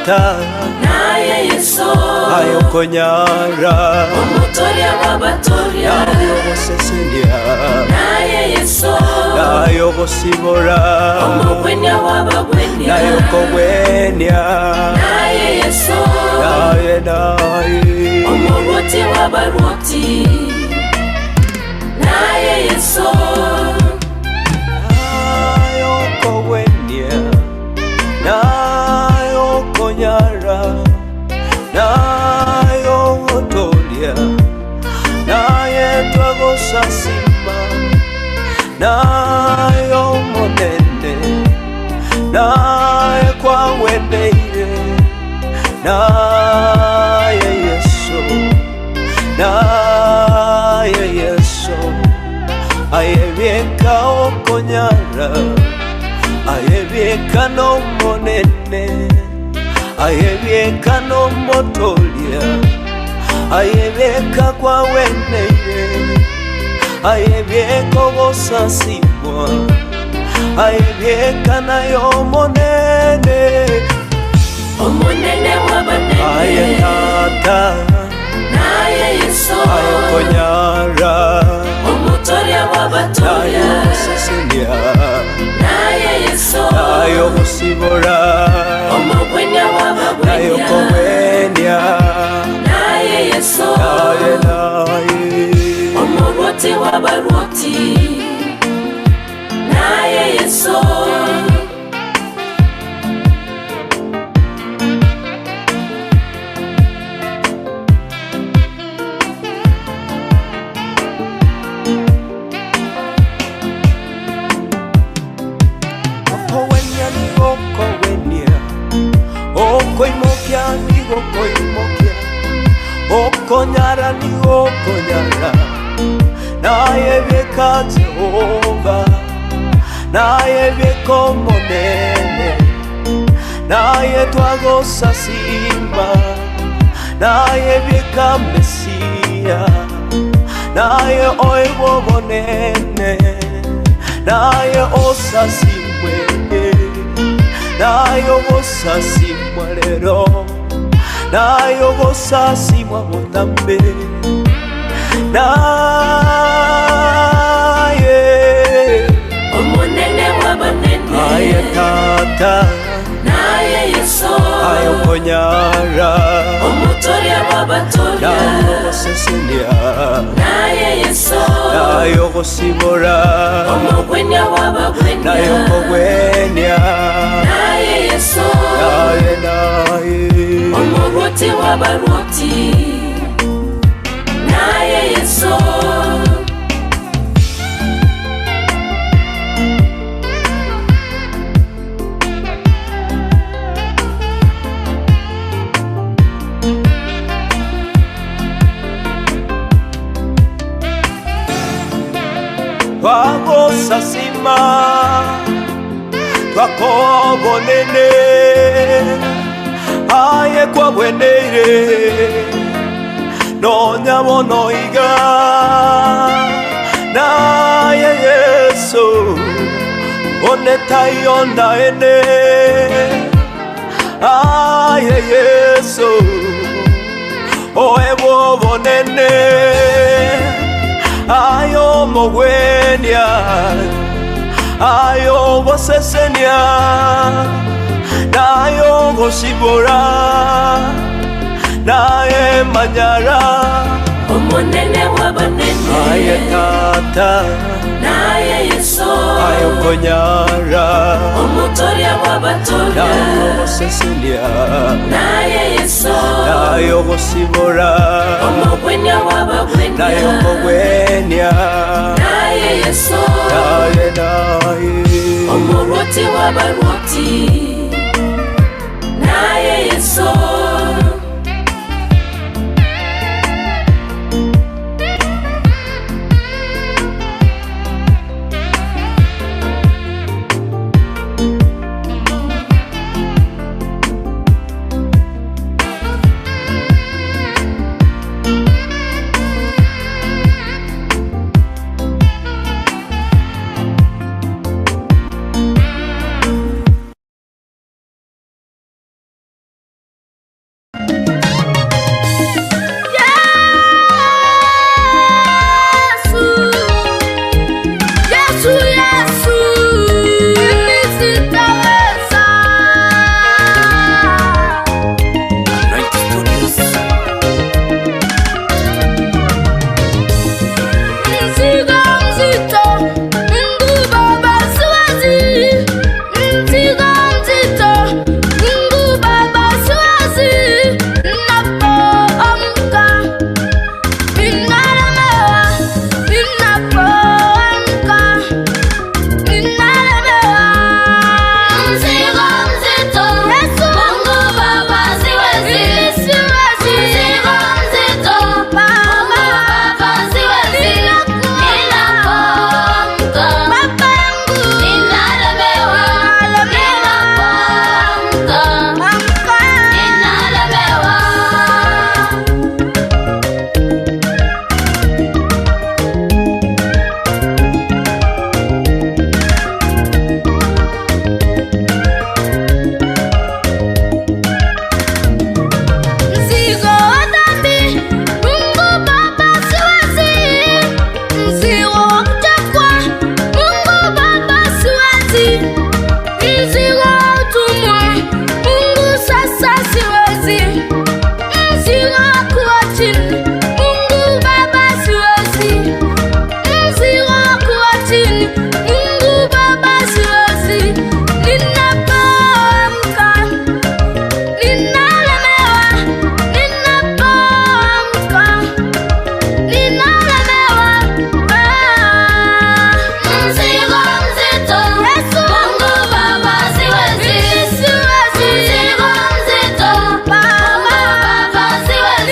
tata naye Yesu ayokonyara omutoria w'abatoria ayogosesenia naye Yesu ayogosibora omugwenya w'abagwenya ayokogwenya naye Yesu naye omuroti w'abaroti naye Yesu ayokogwenya ayokonyara ayotolia naye twagosasima nayo monene naye kwawendeire naye Yesu naye Yesu ayebyeka okonyara ayebyeka no monene ayebyeka no motolia ayebyeka kwa weneye ayebyeka obosasimwa ayebyeka nayo monene omonene w'abanene aye tata naye Yesu ayokonyara omutoria w'abatoria ayogosesenia naye Yesu ayogosibora omugwenya w'abagwenya ayokogwenya naye Yesu omuroti w'abaroti naye Yesu okoimokia nigo koimokia okonyara nigo konyara naye byeka Jehova naye byeka omonene naye twagosasima naye byeka Mesia naye oibo bonene naye osasimwe nayo bosasimwa lero nayo bosasimwa botambe naye omonene w'abanene aye tata naye Yesu ayokonyara omutoria w'abatoria ayogosesenia naye Yesu ayogosibora omugwenya w'abagwenya ayokogwenya naye Yesu naye omuroti w'abaroti naye Yesu twagosasima twakobonene aye kwabweneire nonyabonoiga naye Yesu onetayondaene aye Yesu oebobonene ayo mogwenya ayo bosesenia nayo gosibora naye manyara omonene w'abanene aye tata naye Yesu ayokonyara omutoria w'abatoria nayo bosesenia naye Yesu nayo gosibora omugwenya w'abagwenya nayo kogwenya naye Yesu naye omuroti w'abaroti naye Yesu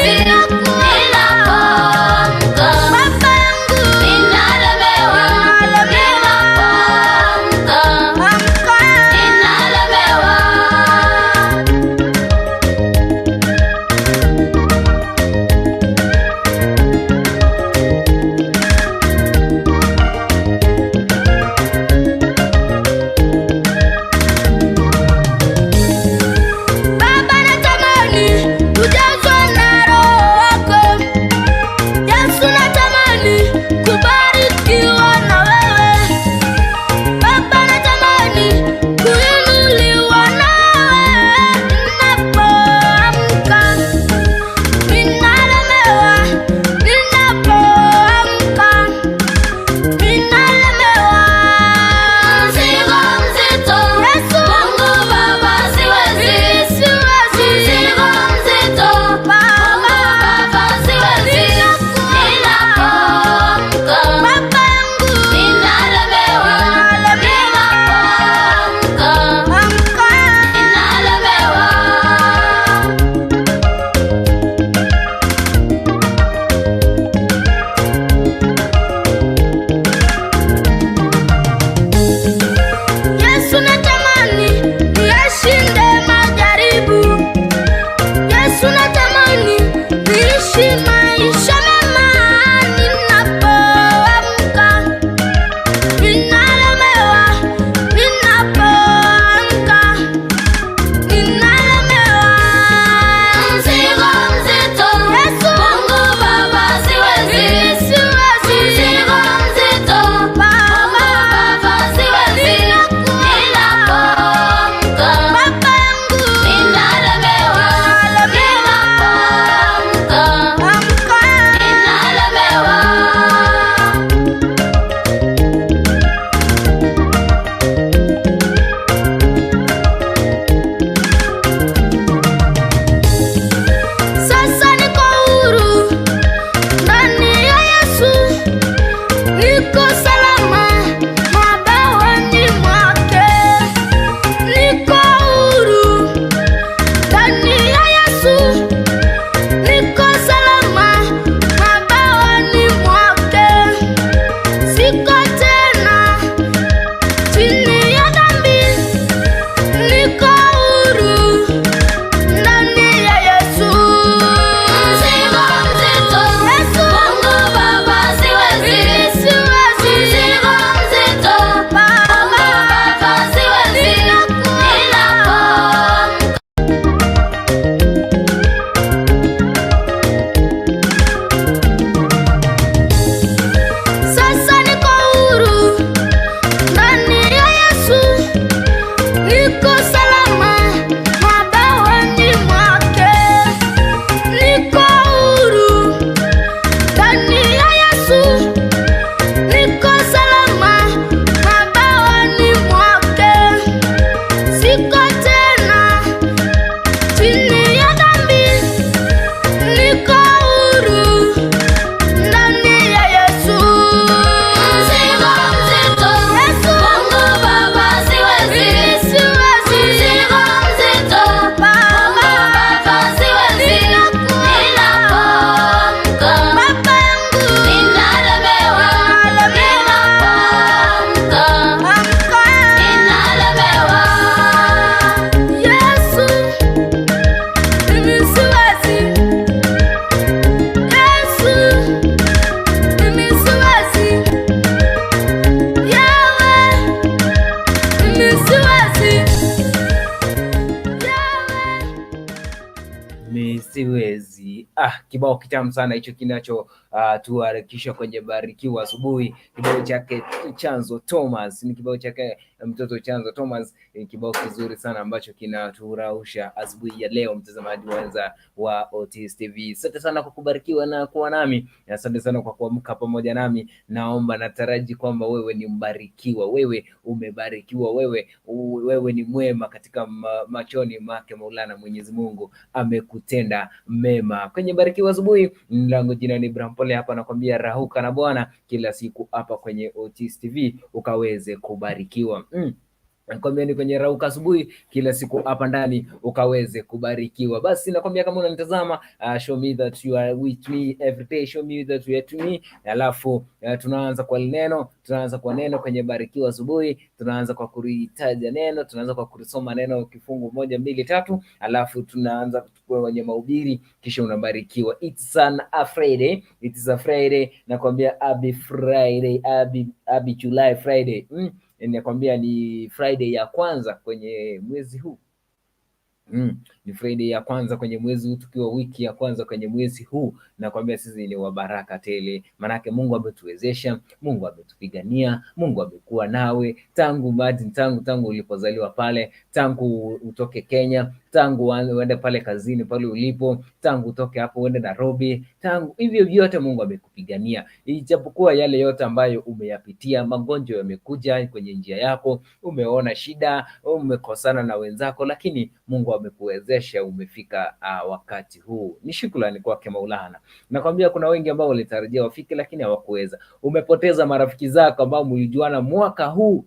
Nina kibao kitamu sana hicho kinacho tuharakisha kwenye Barikiwa Asubuhi, kibao chake Chanzo Thomas, ni kibao chake mtoto Chanzo Thomas, ni kibao kizuri sana ambacho kinaturausha asubuhi ya leo, mtazamaji wenza wa Otis TV. Asante sana kwa kubarikiwa na kuwa nami, asante sana kwa kuamka pamoja nami. Naomba nataraji kwamba wewe ni mbarikiwa, wewe umebarikiwa, wewe ni mwema katika machoni mwake Maulana. Mwenyezi Mungu amekutenda mema. Kwenye Barikiwa Asubuhi, langu jina ni MPOLE, hapa nakwambia rauka na Bwana kila siku hapa kwenye Otis TV ukaweze kubarikiwa. Nakwambia ni kwenye Rauka Asubuhi kila siku hapa ndani ukaweze kubarikiwa. Basi nakwambia kama unanitazama, show me that you are with me every day, show me that you are to me. Alafu tunaanza kwa neno kwenye Barikiwa Asubuhi, tunaanza kwa kulitaja neno, tunaanza kwa kulisoma neno kifungu 1 2 3, alafu tunaanza kwenye mahubiri, kisha unabarikiwa. It's a Friday, nakwambia happy Friday, happy July Friday. Nakwambia ni Friday ya kwanza kwenye mwezi huu. Ni Friday ya kwanza kwenye mwezi huu, tukiwa wiki ya kwanza kwenye mwezi huu. Nakwambia sisi ni wa baraka tele, manake Mungu ametuwezesha, Mungu ametupigania, Mungu amekuwa nawe tangu ulipozaliwa pale, tangu utoke Kenya, tangu uende pale kazini pale ulipo, tangu utoke hapo uende Nairobi, tangu hivyo vyote Mungu amekupigania. Ijapokuwa yale yote ambayo umeyapitia, magonjwa yamekuja kwenye njia yako, umeona shida, umekosana na wenzako, lakini Mungu amekuwezesha, umefika wakati huu. Ni shukrani kwake Maulana. Nakwambia kuna wengi ambao walitarajia wafike lakini hawakuweza. Umepoteza marafiki zako ambao mlijuana mwaka huu.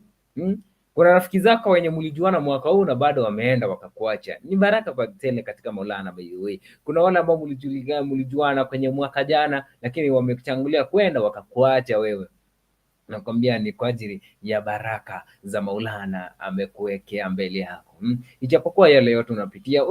Kuna rafiki zako wenye mlijuana mwaka huu na bado wameenda wakakuacha. Ni baraka kwa tele katika Maulana by the way. Kuna wale ambao mlijuana kwenye mwaka jana lakini wamechangulia kwenda wakakuacha wewe. Nakwambia ni kwa ajili ya baraka za Maulana amekuwekea mbele yako. Ijapokuwa yale yote unapitia,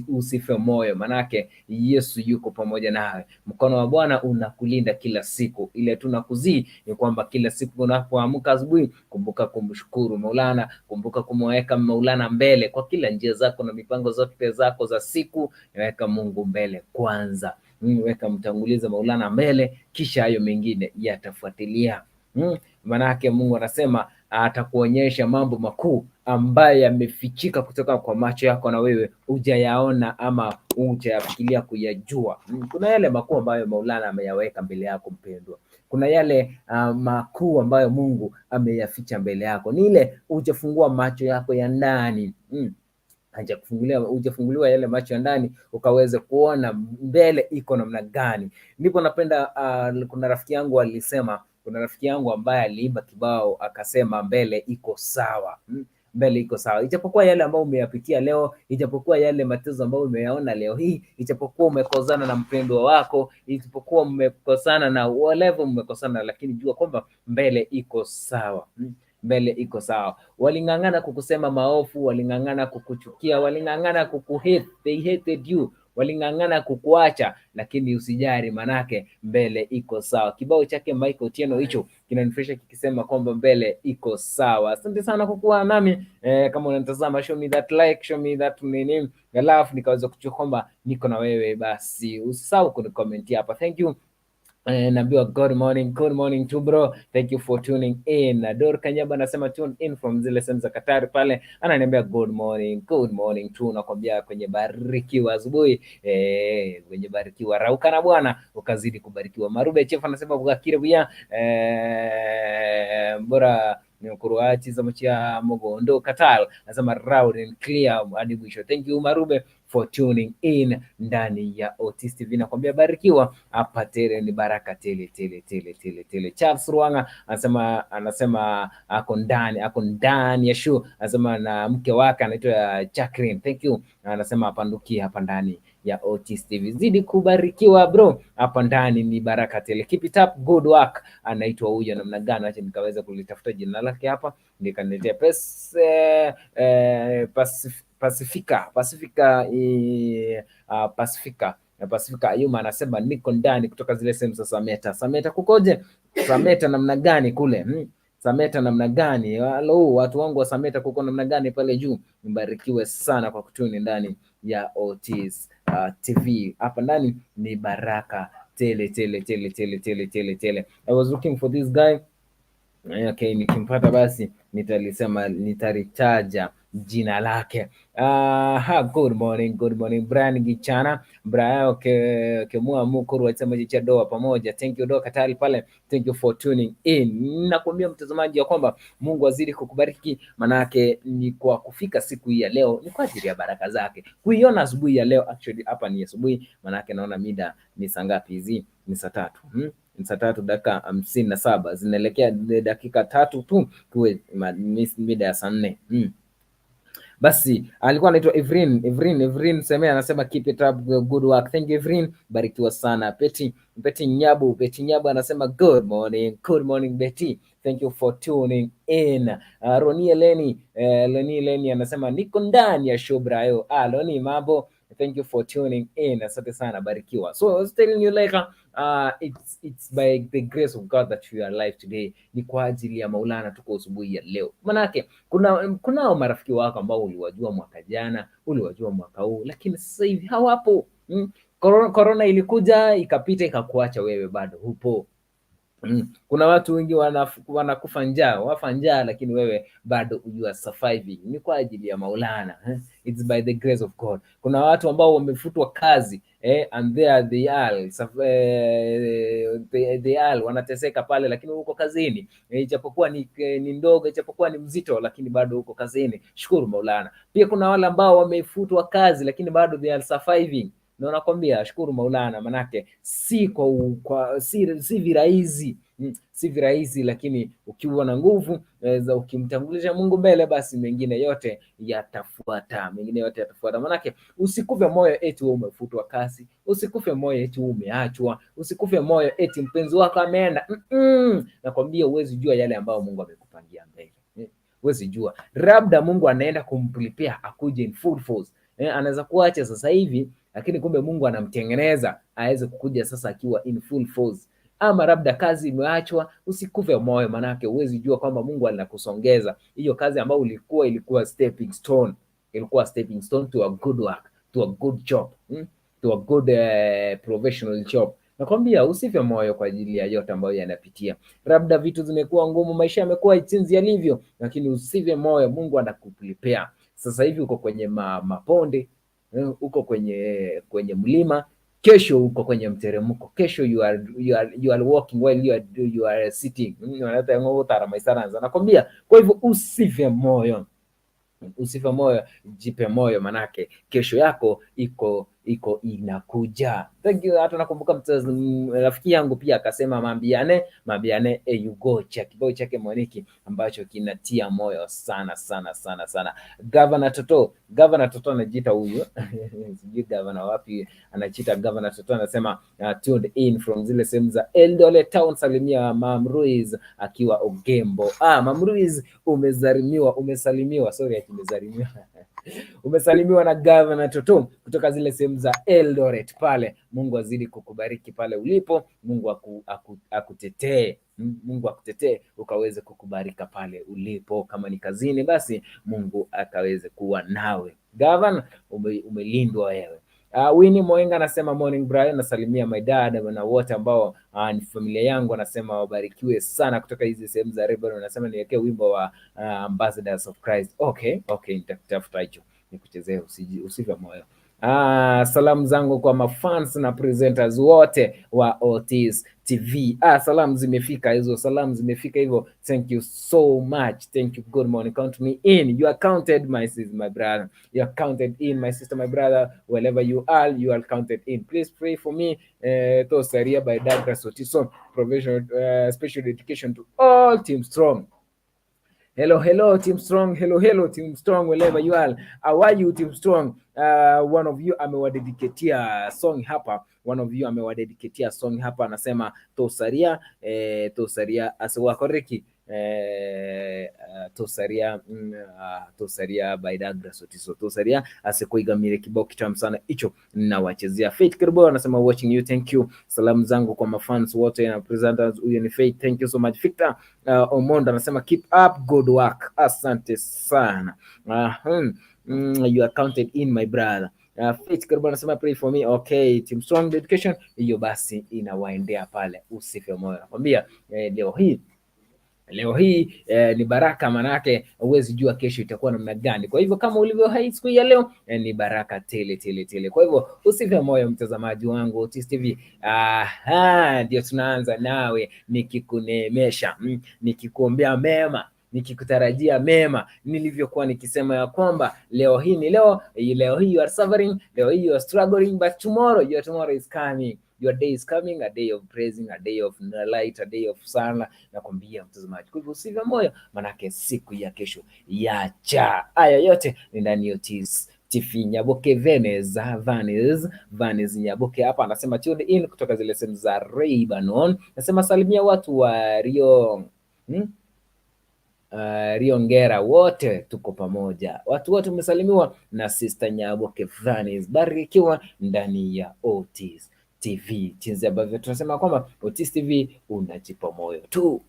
usife moyo, manake Yesu yuko pamoja nawe. Mkono wa Bwana unakulinda kila siku. Ile tunakuzii ni kwamba kila siku unapoamka asubuhi, kumbuka kumshukuru Maulana, kumbuka kumweka Maulana mbele kwa kila njia zako na mipango zote zako za siku. Weka Mungu mbele kwanza. Mtanguliza Maulana mbele, kisha hayo mengine yatafuatilia. Manake Mungu anasema atakuonyesha mambo makuu ambayo yamefichika kutoka kwa macho yako na wewe hujayaona ama hujayafikiria kuyajua. Kuna yale makuu ambayo Maulana ameyaweka mbele yako mpendwa. Kuna yale makuu ambayo Mungu ameyaficha mbele yako. Ni ile hujafungua macho yako ya ndani. Hujafunguliwa yale macho ya ndani ukaweze kuona mbele iko namna gani. Ndipo napenda kuna rafiki yangu alisema, kuna rafiki yangu ambaye aliimba kibao akasema mbele iko sawa. Mbele iko sawa. Ijapokuwa yale ambayo umeyapitia leo, ijapokuwa yale mateso ambayo umeyaona leo hii, ijapokuwa umekosana na mpendwa wako, ijapokuwa mmekosana na whatever mmekosana, lakini jua kwamba mbele iko sawa. Mbele iko sawa. Walingangana kukusema maofu, walingangana kukuchukia, walingangana kukuhate, they hated you, walingangana kukuacha, lakini usijari manake mbele iko sawa. Kibao chake Michael Otieno hicho kinanifresha kikisema kwamba mbele iko sawa. Asante sana kwa kuwa nami. Kama unanitazama, show me that like, show me that name, alafu nikaweza kuchukua kwamba niko na wewe, basi usisahau kunicomment hapa. Thank you. Naambiwa good morning to bro, thank you for tuning in. Dor Kanyaba anasema tune in from zile sehemu za Katari pale, ananiambia good morning tu. Nakwambia kwenye Barikiwa Asubuhi, kwenye Barikiwa Rauka na Bwana ukazidi kubarikiwa. Marube Chef anasema bugakire buya, bora ni kuruachi za mchia Mogondo Katal, anasema loud and clear hadi mwisho. Thank you Marube for tuning in ndani ya Otis TV. Nakwambia barikiwa hapa tele, ni baraka tele. Charles Ruanga anasema ako ndani ya show, anasema na mke wake anaitwa Jacqueline. Thank you. Anasema apanduki hapa ndani ya Otis TV. Zidi kubarikiwa bro, hapa ndani ni baraka tele. Keep it up, good work. Anaitwa huyo namna gani? Acha nikaweza kulitafuta jina lake hapa nikaniletea Pacifica Ayuma anasema niko ndani kutoka zile sehemu za Sameta kukoje? Sameta namna gani kule? Sameta namna gani? Hello watu wangu wa Sameta kuko namna gani pale juu? Mbarikiwe sana kwa kutuni ndani ya Otis TV. Hapa ndani ni baraka tele tele tele tele tele tele tele. I was looking for this guy. Okay, nikimpata basi nitalitaja jina lake. Good morning Brian Gichana Brian kemua mukuru wasema jicha doa pamoja. Thank you doa Katari pale, thank you for tuning in. Nakwambia mtazamaji ya kwamba Mungu azidi kukubariki, manake ni kwa kufika siku hii ya leo ni kwa ajili ya baraka zake. Kuiona asubuhi ya leo, actually hapa ni asubuhi, manake naona mida ni saa ngapi hizi? Ni saa 3. Ni saa 3 dakika 57, zinaelekea dakika 3 tu kuwe mida ya saa 4. Basi alikuwa anaitwa Evrin Semea, anasema keep it up, good work. Thank you Evrin, barikiwa sana. Betty Nyabu anasema good morning Betty, thank you for tuning in. Ronie Leni anasema niko ndani ya show brayo. Loni mambo, thank you for tuning in, asante sana, barikiwa. So I was telling you like it's by the grace of God that we are alive today. Ni kwa ajili ya Maulana tuko asubuhi ya leo. Manake kunao marafiki wako ambao uliwajua mwaka jana, uliwajua mwaka huu, lakini sasa hivi hawapo. Corona ilikuja ikapita ikakuacha wewe bado hupo. Kuna watu wengi wanakufa njaa, wafa njaa, lakini wewe bado you are surviving. Ni kwa ajili ya Maulana. It's by the grace of God. Kuna watu ambao wamefutwa kazi, and they are wanateseka pale, lakini uko kazini. Ijapokuwa ni ndogo, ijapokuwa ni mzito, lakini bado uko kazini. Shukuru Maulana. Pia kuna wale ambao wamefutwa kazi, lakini bado they are surviving. Na nakwambia shukuru Maulana, manake si virahisi, lakini ukiwa na nguvu za ukimtangulisha Mungu mbele, basi mengine yote yatafuata. Manake usikufe moyo eti umefutwa kazi, usikufe moyo eti umeachwa, usikufe moyo eti mpenzi wako ameenda. Nakwambia huwezi jua yale ambayo Mungu amekupangia mbele. Huwezi jua, labda Mungu anaenda kumprepare akuje in full force. Anaweza kuacha sasa hivi, lakini kumbe Mungu anamtengeneza aweze kukuja sasa akiwa in full force. Ama labda kazi imeachwa, usikufe moyo, manake huwezi jua kwamba Mungu anakusongeza. Hiyo kazi ambayo ilikuwa stepping stone, to a good work, to a good job, to a good professional job. Nakwambia usife moyo kwa ajili ya yote ambayo yanapitia. Labda vitu zimekuwa ngumu, maisha yamekuwa jinsi yalivyo, lakini usife moyo, Mungu anakuprepare. Sasa hivi uko kwenye maponde, uko kwenye mlima, kesho uko kwenye mteremko, kesho you are walking while you are sitting. Nakwambia, kwa hivyo usife moyo, jipe moyo, manake kesho yako iko inakuja. Thank you. Hata nakumbuka rafiki yangu pia akasema mabiane you go check kibao chake Moniki ambacho kinatia moyo sana. Governor Toto anajiita huyo sijui governor wapi anajiita Governor Toto, anasema tuned in from zile sehemu za Eldoret Town. Salimia Mam Ruiz akiwa Ogembo. Mam Ruiz umesalimiwa umesalimiwa na Governor Toto kutoka zile sehemu za Eldoret pale. Mungu azidi kukubariki pale ulipo. Mungu akutetee. Mungu akutetee ukaweze kukubarika pale ulipo. Kama ni kazini, basi Mungu akaweze kuwa nawe. Governor, umelindwa wewe. Winnie Moenga anasema morning Brian, nasalimia my dad na wote ambao ni familia yangu, anasema wabarikiwe sana kutoka hizi sehemu za Rebel. Anasema niwekee wimbo wa Ambassadors of Christ. Okay, nitakutafuta hicho nikuchezee, usife moyo. Salamu zangu kwa mafans na presenters wote wa Otis TV. Salamu zimefika hivyo. Thank you so much. Thank you. Good morning. Count me in. You are counted, my sister, my brother. You are counted in, my sister, my brother. Wherever you are counted in. Please pray for me. Tosaria by Douglas Otis, professional special dedication to all Team Strong. Hello Team Strong. Hello Team Strong, wherever you are. How are you Team Strong? One of you amewadediketia song hapa. Anasema Tosaria asiwakoriki Tosaria by Douglas Otis. Tosaria asikuigamire kibao kitamu sana hicho na wachezea. Faith Kirbo anasema watching you, thank you. Salamu zangu kwa mafans wote na presenters, huyo ni Faith, thank you so much. Victor Omonda anasema keep up good work, asante sana. You are counted in, my brother. Faith Karbo anasema pray for me. Okay, Team Strong Dedication hiyo basi inawaendea pale, usife moyo. Nakwambia leo hii ni baraka, manake huwezi jua kesho itakuwa namna gani. Kwa hivyo kama ulivyo hai siku ya leo ni baraka tele tele tele. Kwa hivyo usife moyo mtazamaji wangu Otis TV. Ndio tunaanza nawe nikikuneemesha, nikikuombea mema, nikikutarajia mema, nilivyokuwa nikisema ya kwamba leo hii ni leo hii you are suffering, leo hii you are struggling, but tomorrow is coming. Your day is coming, a day of praising, a day of light, a day of sun. Nakwambia mtazamaji, kwa hivyo usife moyo, manake siku ya kesho yacha. Haya yote ni ndani ya Otis TV. Nyaboke Vanes Nyaboke hapa anasema tune in kutoka zile sehemu za Lebanon. Nasema salimia watu wa Riongera wote, tuko pamoja. Watu wote umesalimiwa na Sister Nyaboke Vanes, barikiwa ndani ya Otis TV. Jinsi ambavyo tunasema kwamba Otis TV unajipa moyo tu.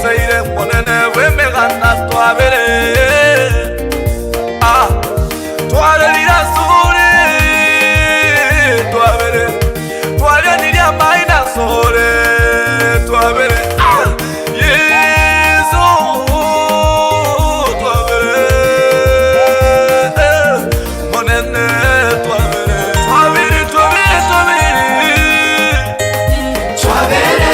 Seire ponene weme gana tuabere tuare lira sore tuabere tuare niria maina sore tuabere Yesu tuabere monene tuabere tuabere tuabere tuabere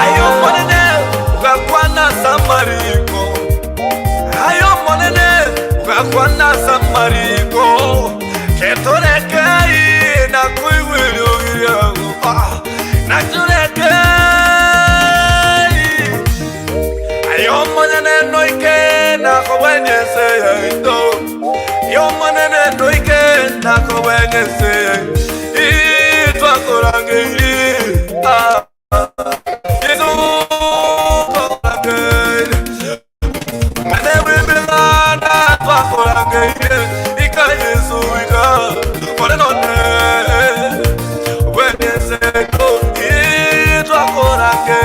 ayo monene ugakwana samariko, ayo monene ugakwana samariko, ketoreke na kuiwiro yangu na tureke ayo monene noike na kwenyese ito, yo monene noike na kwenyese ito akorange ito akorange mane wibirana akorange ika Yesu ika monene wenyese ito akorange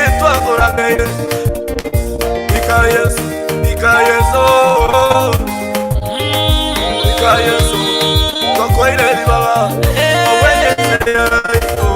ito akorange ika Yesu ika Yesu ika Yesu kwa ile baba wenyese ito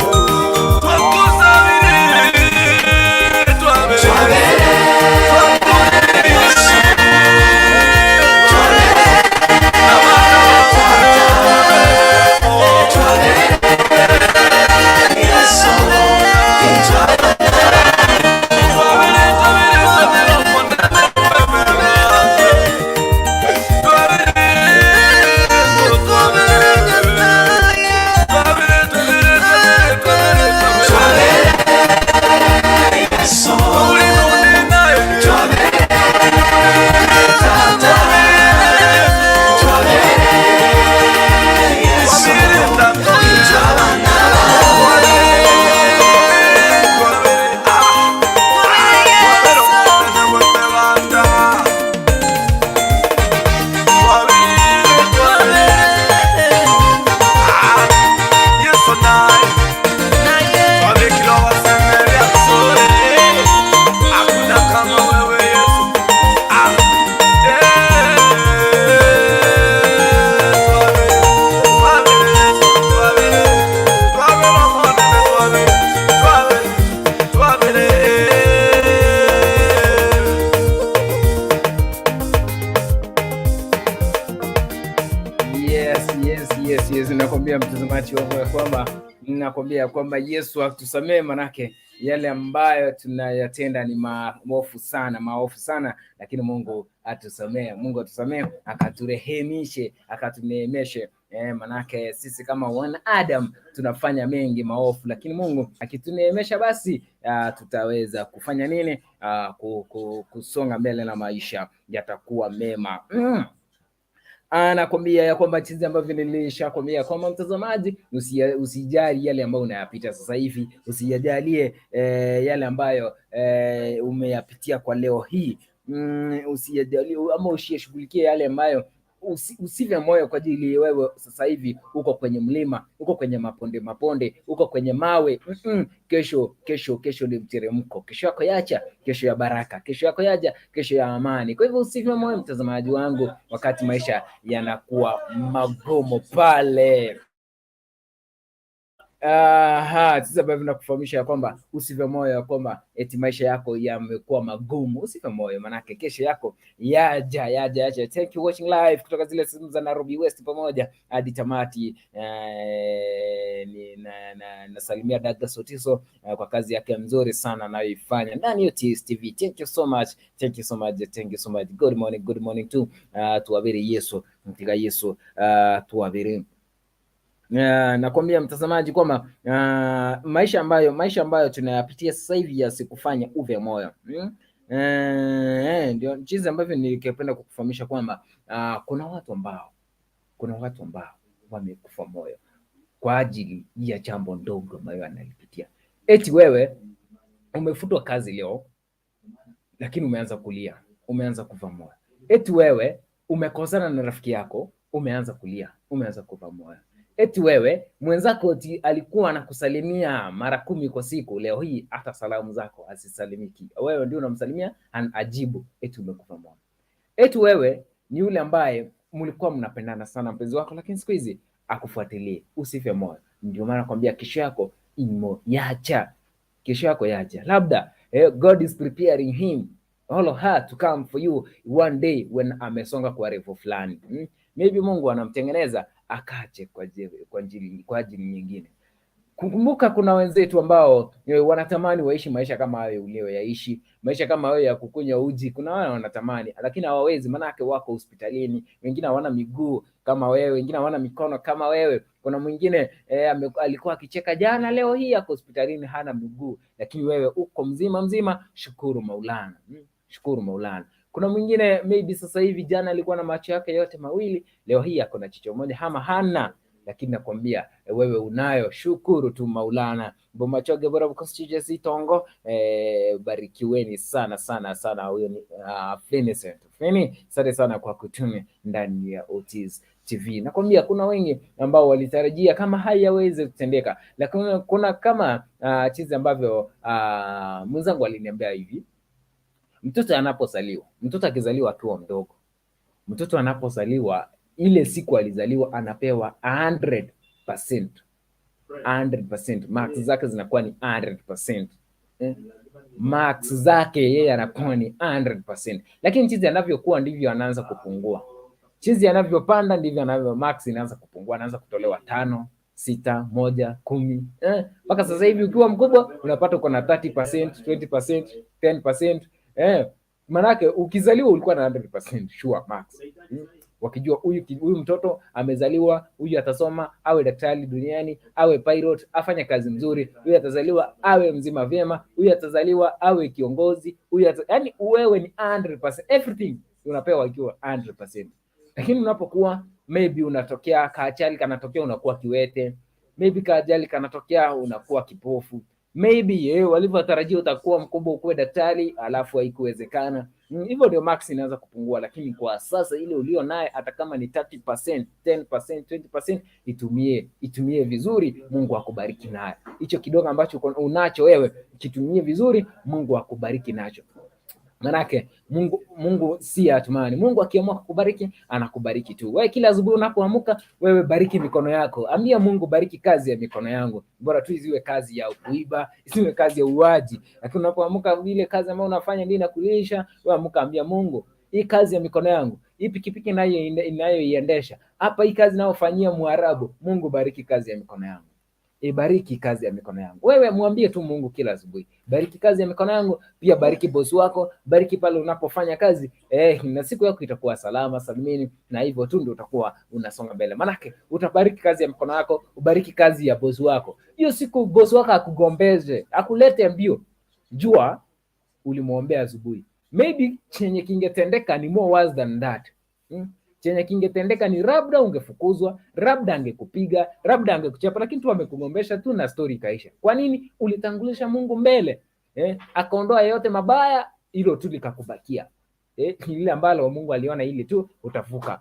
Nakwambia kwamba Yesu atusamee, manake yale ambayo tunayatenda ni maovu sana, lakini Mungu atusamee, akaturehemishe, akatuneemeshe. Manake sisi kama wanadamu tunafanya mengi maovu, lakini Mungu akituneemesha basi tutaweza kufanya nini? Kusonga mbele na maisha yatakuwa mema. Anakwambia ya kwamba jinsi ambavyo nilishakwambia kwamba mtazamaji, usijali yale ambayo unayapita sasa hivi, usijalie yale ambayo umeyapitia kwa leo hii, usijalie ama usishughulikie yale ambayo usive moyo kwa ajili wewe sasa hivi uko kwenye mlima, uko kwenye maponde, uko kwenye mawe. Kesho ni mteremko, kesho yako yacha, kesho ya baraka, kesho yako yaja, kesho ya amani. Kwa hivyo usive moyo mtazamaji wangu, wakati maisha yanakuwa magumu pale. Sasa bado nakufahamisha kwamba usive moyo ya kwamba eti maisha yako yamekuwa magumu. Usive moyo, manake kesho yako yaja. Thank you watching live kutoka zile sehemu za Nairobi West pamoja hadi tamati. Nasalimia dada Sotiso kwa kazi yake nzuri sana anayoifanya ndani ya Otis TV. Thank you so much. Good morning to tuwabiri Yesu mtiga Yesu tuwabiri. Nakwambia mtazamaji kwamba maisha ambayo tunayapitia sasa hivi yasikufanya uve moyo. Ndio jinsi ambavyo ningependa kukufahamisha kwamba kuna watu ambao wamekufa moyo kwa ajili ya jambo ndogo ambayo analipitia. Eti wewe umefutwa kazi leo, lakini umeanza kulia, umeanza kufa moyo. Eti wewe umekosana na rafiki yako, umeanza kulia, umeanza kufa moyo. Eti wewe mwenzako alikuwa anakusalimia mara 10 kwa siku, leo hii hata salamu zako asisalimiki. Wewe ndio unamsalimia ajibu, eti umekufa moyo. Eti wewe ni yule ambaye mlikuwa mnapendana sana mpenzi wako, lakini siku hizi akufuatilie. Usife moyo. Ndio maana nakwambia kesho yako yacha. Kesho yako yacha. Labda God is preparing him all of her to come for you one day when amesonga kwa refu fulani. maybe Mungu anamtengeneza akache kwa ajili nyingine. Kumbuka kuna wenzetu ambao wanatamani waishi maisha kama hayo uliyoyaishi, maisha kama hayo ya kukunywa uji. Kuna wale wanatamani lakini hawawezi, manake wako hospitalini, wengine hawana miguu kama wewe, wengine hawana mikono kama wewe. Kuna mwingine alikuwa akicheka jana, leo hii ako hospitalini hana miguu, lakini wewe uko mzima. Shukuru Maulana. Shukuru Maulana. Kuna mwingine maybe sasa hivi jana alikuwa na macho yake yote mawili, leo hii ako na jicho moja ama hana, lakini nakwambia wewe unayo. Shukuru tu Maulana. Bomachoge bora constituency Tongo, barikiweni sana. Huyo ni Fini, asante sana kwa kutuni ndani ya Otis TV. Nakwambia kuna wengi ambao walitarajia kama hayaweze kutendeka, lakini kuna kama chizi ambavyo mwenzangu aliniambia hivi. Mtoto anapozaliwa, mtoto akizaliwa akiwa mdogo, mtoto anapozaliwa ile siku alizaliwa anapewa 100%. 100%. Marks zake zinakuwa ni 100%. Marks zake yeye anakuwa ni 100%. Lakini chizi anavyokuwa ndivyo anaanza kupungua. Chizi anavyopanda ndivyo anavyo marks inaanza kupungua, anaanza kutolewa 5, 6, 1, 10. Mpaka sasa hivi ukiwa mkubwa unapata uko na 30%, 20%, 10%. Manake ukizaliwa ulikuwa na 100% sure marks. Wakijua huyu mtoto amezaliwa, huyu atasoma, awe daktari duniani, awe pilot, afanye kazi nzuri, huyu atazaliwa awe mzima vyema, huyu atazaliwa awe kiongozi, yani wewe ni 100%, everything unapewa ikiwa 100%. Lakini unapokuwa maybe unatokea kaajali kanatokea unakuwa kiwete, maybe kaajali kanatokea unakuwa kipofu, maybe walivyotarajia utakuwa mkubwa ukuwe daktari alafu haikuwezekana. Hivyo ndio marks inaanza kupungua. Lakini kwa sasa ile ulio naye hata kama ni 30%, 10%, 20%, itumie vizuri, Mungu akubariki nayo. Hicho kidogo ambacho unacho wewe kitumie vizuri, Mungu akubariki nacho. Manake Mungu si atumani. Mungu akiamua kukubariki anakubariki tu. Wewe kila asubuhi unapoamka, wewe bariki mikono yako. Ambia Mungu, bariki kazi ya mikono yangu. Bora tu isiwe kazi ya kuiba, isiwe kazi ya uaji. Lakini unapoamka ile kazi ambayo unafanya ndio inakulisha, wewe amka ambia Mungu, hii kazi ya mikono yangu, hii pikipiki inayoiendesha, hapa hii kazi ninayofanyia Mwarabu, Mungu bariki kazi ya mikono yangu. Bariki kazi ya mikono yangu. Wewe mwambie tu Mungu kila asubuhi, bariki kazi ya mikono yangu, pia bariki bosi wako, bariki pale unapofanya kazi, na siku yako itakuwa salama salimini, na hivyo tu ndio utakuwa unasonga mbele. Manake utabariki kazi ya mikono yako, ubariki kazi ya bosi wako. Hiyo siku bosi wako akugombeze, akulete mbio, jua ulimuombea asubuhi. Maybe chenye kingetendeka ni more worse than that. Chenye kingetendeka ni labda ungefukuzwa, labda angekupiga, labda angekuchapa, lakini tu amekugombesha tu na story kaisha. Kwa nini? Ulitangulisha Mungu mbele. Akaondoa yote mabaya, hilo tu likakubakia. Ile ambalo Mungu aliona ili tu utavuka,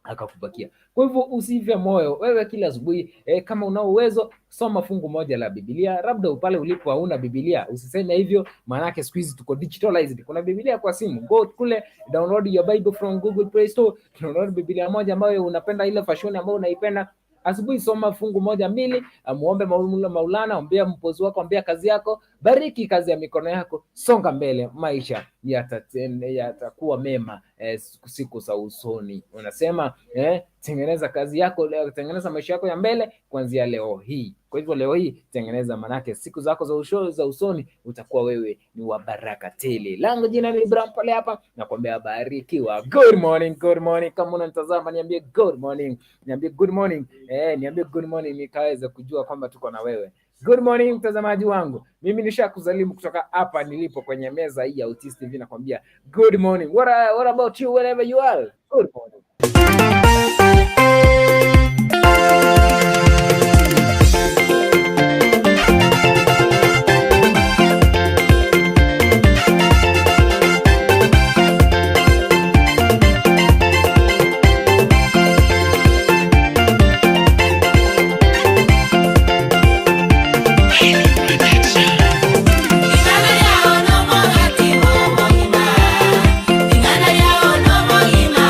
akakubakia. Kwa hivyo usife moyo. Wewe kila asubuhi kama una uwezo soma fungu moja la Biblia. Labda pale ulipo hauna Biblia, usiseme hivyo, maana siku hizi tuko digitalized. Kuna Biblia kwa simu. Go kule, download your Bible from Google Play Store. Download Biblia moja ambayo unapenda, ile fashion ambayo unaipenda. Asubuhi soma fungu moja mbili, muombe Maulana, ombea mpozi wako, ombea kazi yako, bariki kazi ya mikono yako, songa mbele, maisha yatakuwa mema siku za usoni. Unasema tengeneza kazi yako leo, tengeneza maisha yako ya mbele kuanzia leo hii. Kwa hivyo leo hii tengeneza, manake siku zako za usoni utakuwa wewe ni wa baraka tele. Langu jina ni Ibrahim pale hapa, nakwambia barikiwa. Good morning, good morning. Kama unanitazama niambie good morning, niambie good morning, niambie good morning nikaweza kujua kwamba tuko na wewe. Good morning mtazamaji wangu. Mimi nishakuzalimu kutoka hapa nilipo kwenye meza hii ya Otis TV, nakwambia good morning. What about you wherever you are? Good morning. Ingana yao no mo hima,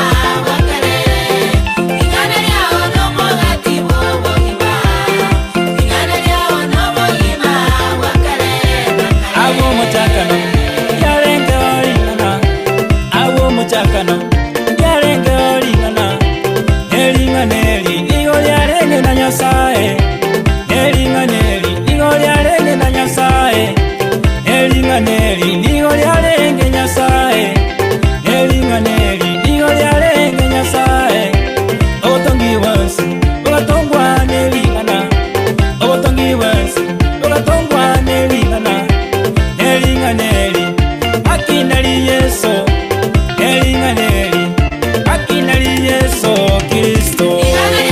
neli nigo lyarenge na Nyasaye. Nelinga neli nigo lyarenge na Nyasaye. Nelinga neli nigo lyarenge Nyasaye. Nelinga neli nigo lyarenge Nyasaye. Otongi wansi ogatongwa nelingana. Otongi wansi ogatongwa nelingana. Nelinga neli akinali Yesu. Nelinga neli akinali Yesu Kristo. Ingana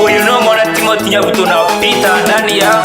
Uyu no mwana Timothy Nyabuto na pita ndani ya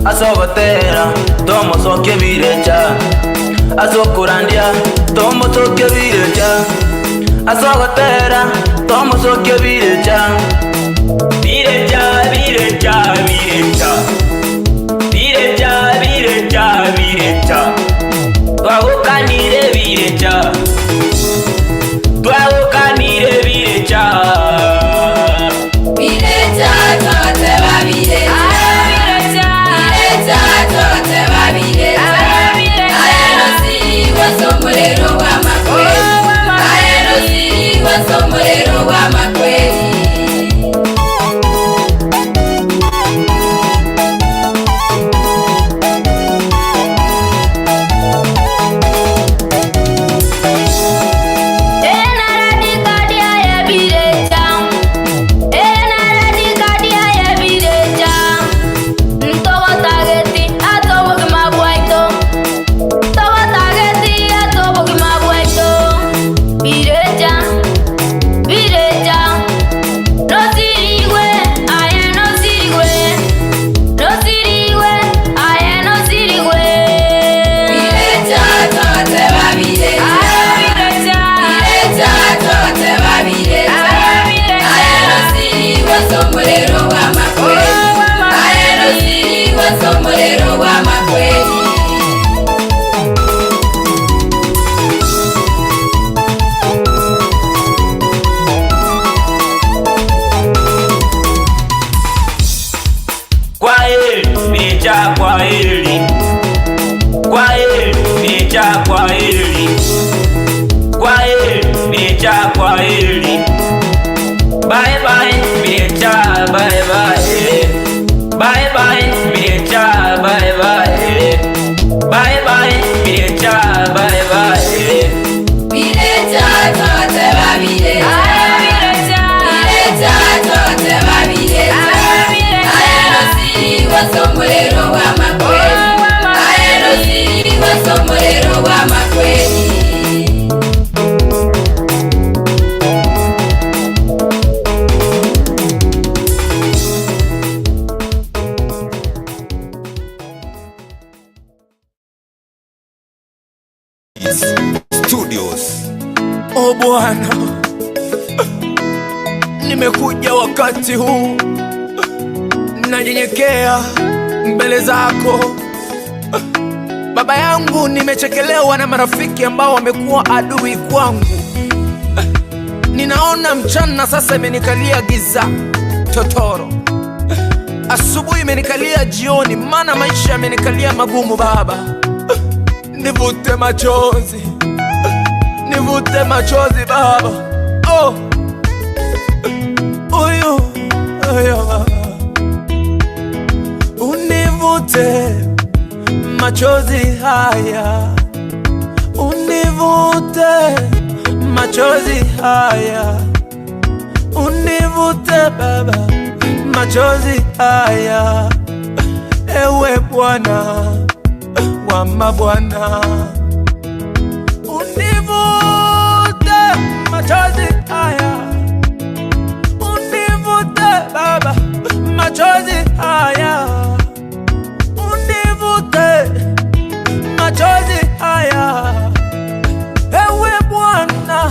Asogotera, tomo soke virecha. Asokurandia, tomo soke virecha. Asogotera, tomo soke virecha. Virecha, virecha, virecha. Virecha, virecha, virecha. Tuagokanire virecha. Tuagokanire virecha. Virecha, tote va virecha. Bye bye, Virecha, bye bye. Bye bye, Virecha, bye bye. Bye bye, Virecha, bye bye. Virecha, tote va virecha. Virecha, tote va virecha. Aero sigo sombrero wa makweli. Aero sigo sombrero wa makweli. Records Studios. O Bwana, nimekuja wakati huu, nanyenyekea mbele zako Baba yangu. Nimechekelewa na marafiki ambao wamekuwa adui kwangu. Ninaona mchana sasa imenikalia giza totoro, asubuhi imenikalia jioni, maana maisha yamenikalia magumu. Baba, nivute machozi, nivute machozi Baba. Oh, oyo Baba, univute machozi haya, univute machozi haya, univute Baba machozi haya. Ewe Bwana wa mabwana, univute machozi haya, univute Baba machozi haya, univute machozi haya. Ewe Bwana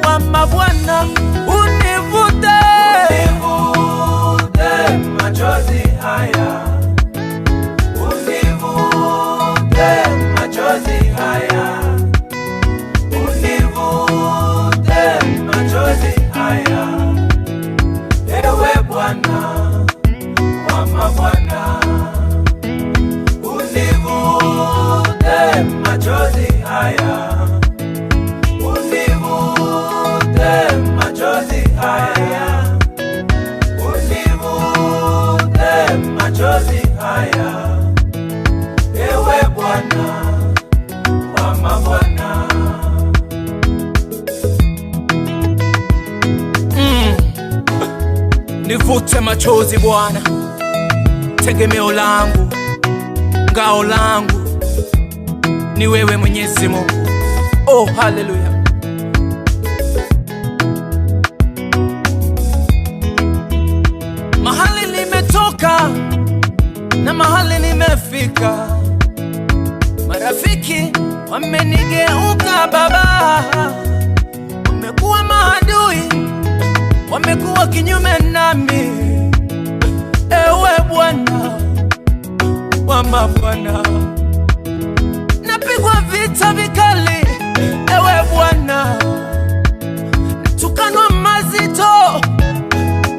wa mabwana, univute machozi haya, univute machozi haya, univute machozi haya. Ewe Bwana wa mabwana, univute machozi haya, univute machozi haya, univute machozi haya. Ewe Bwana wa mabwana. Nivute machozi Bwana, tegemeo langu, ngao langu ni wewe Mwenyezi Mungu. Oh, haleluya. Mahali nimetoka na mahali nimefika, marafiki wamenigeuka Baba, wamekuwa maadui, wamekuwa kinyume nami. Ewe Bwana wa mabwana, napigwa vita vikali. Ewe Bwana, tukanwa mazito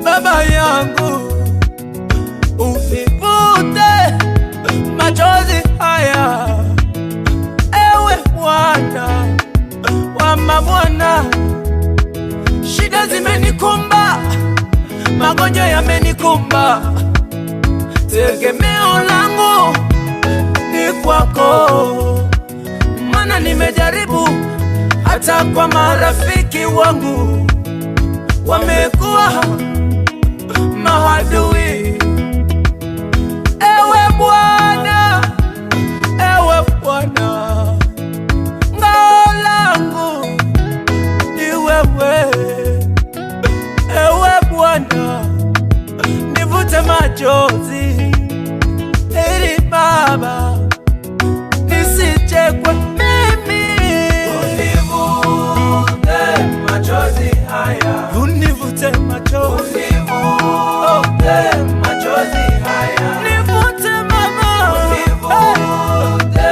Baba yangu, univute machozi haya. Ewe Bwana wa mabwana, shida zimenikumba, magonjwa yamenikumba, tegemeo langu ni kwako, maana nimejaribu hata kwa marafiki wangu, wamekuwa maadui. Ewe Bwana, ewe Bwana, ngao langu ni wewe. Ewe Bwana, nivute machozi ili Baba nisichekwe mimi. Univute machozi haya, univute machozi, univute machozi haya, nivute Mama, univute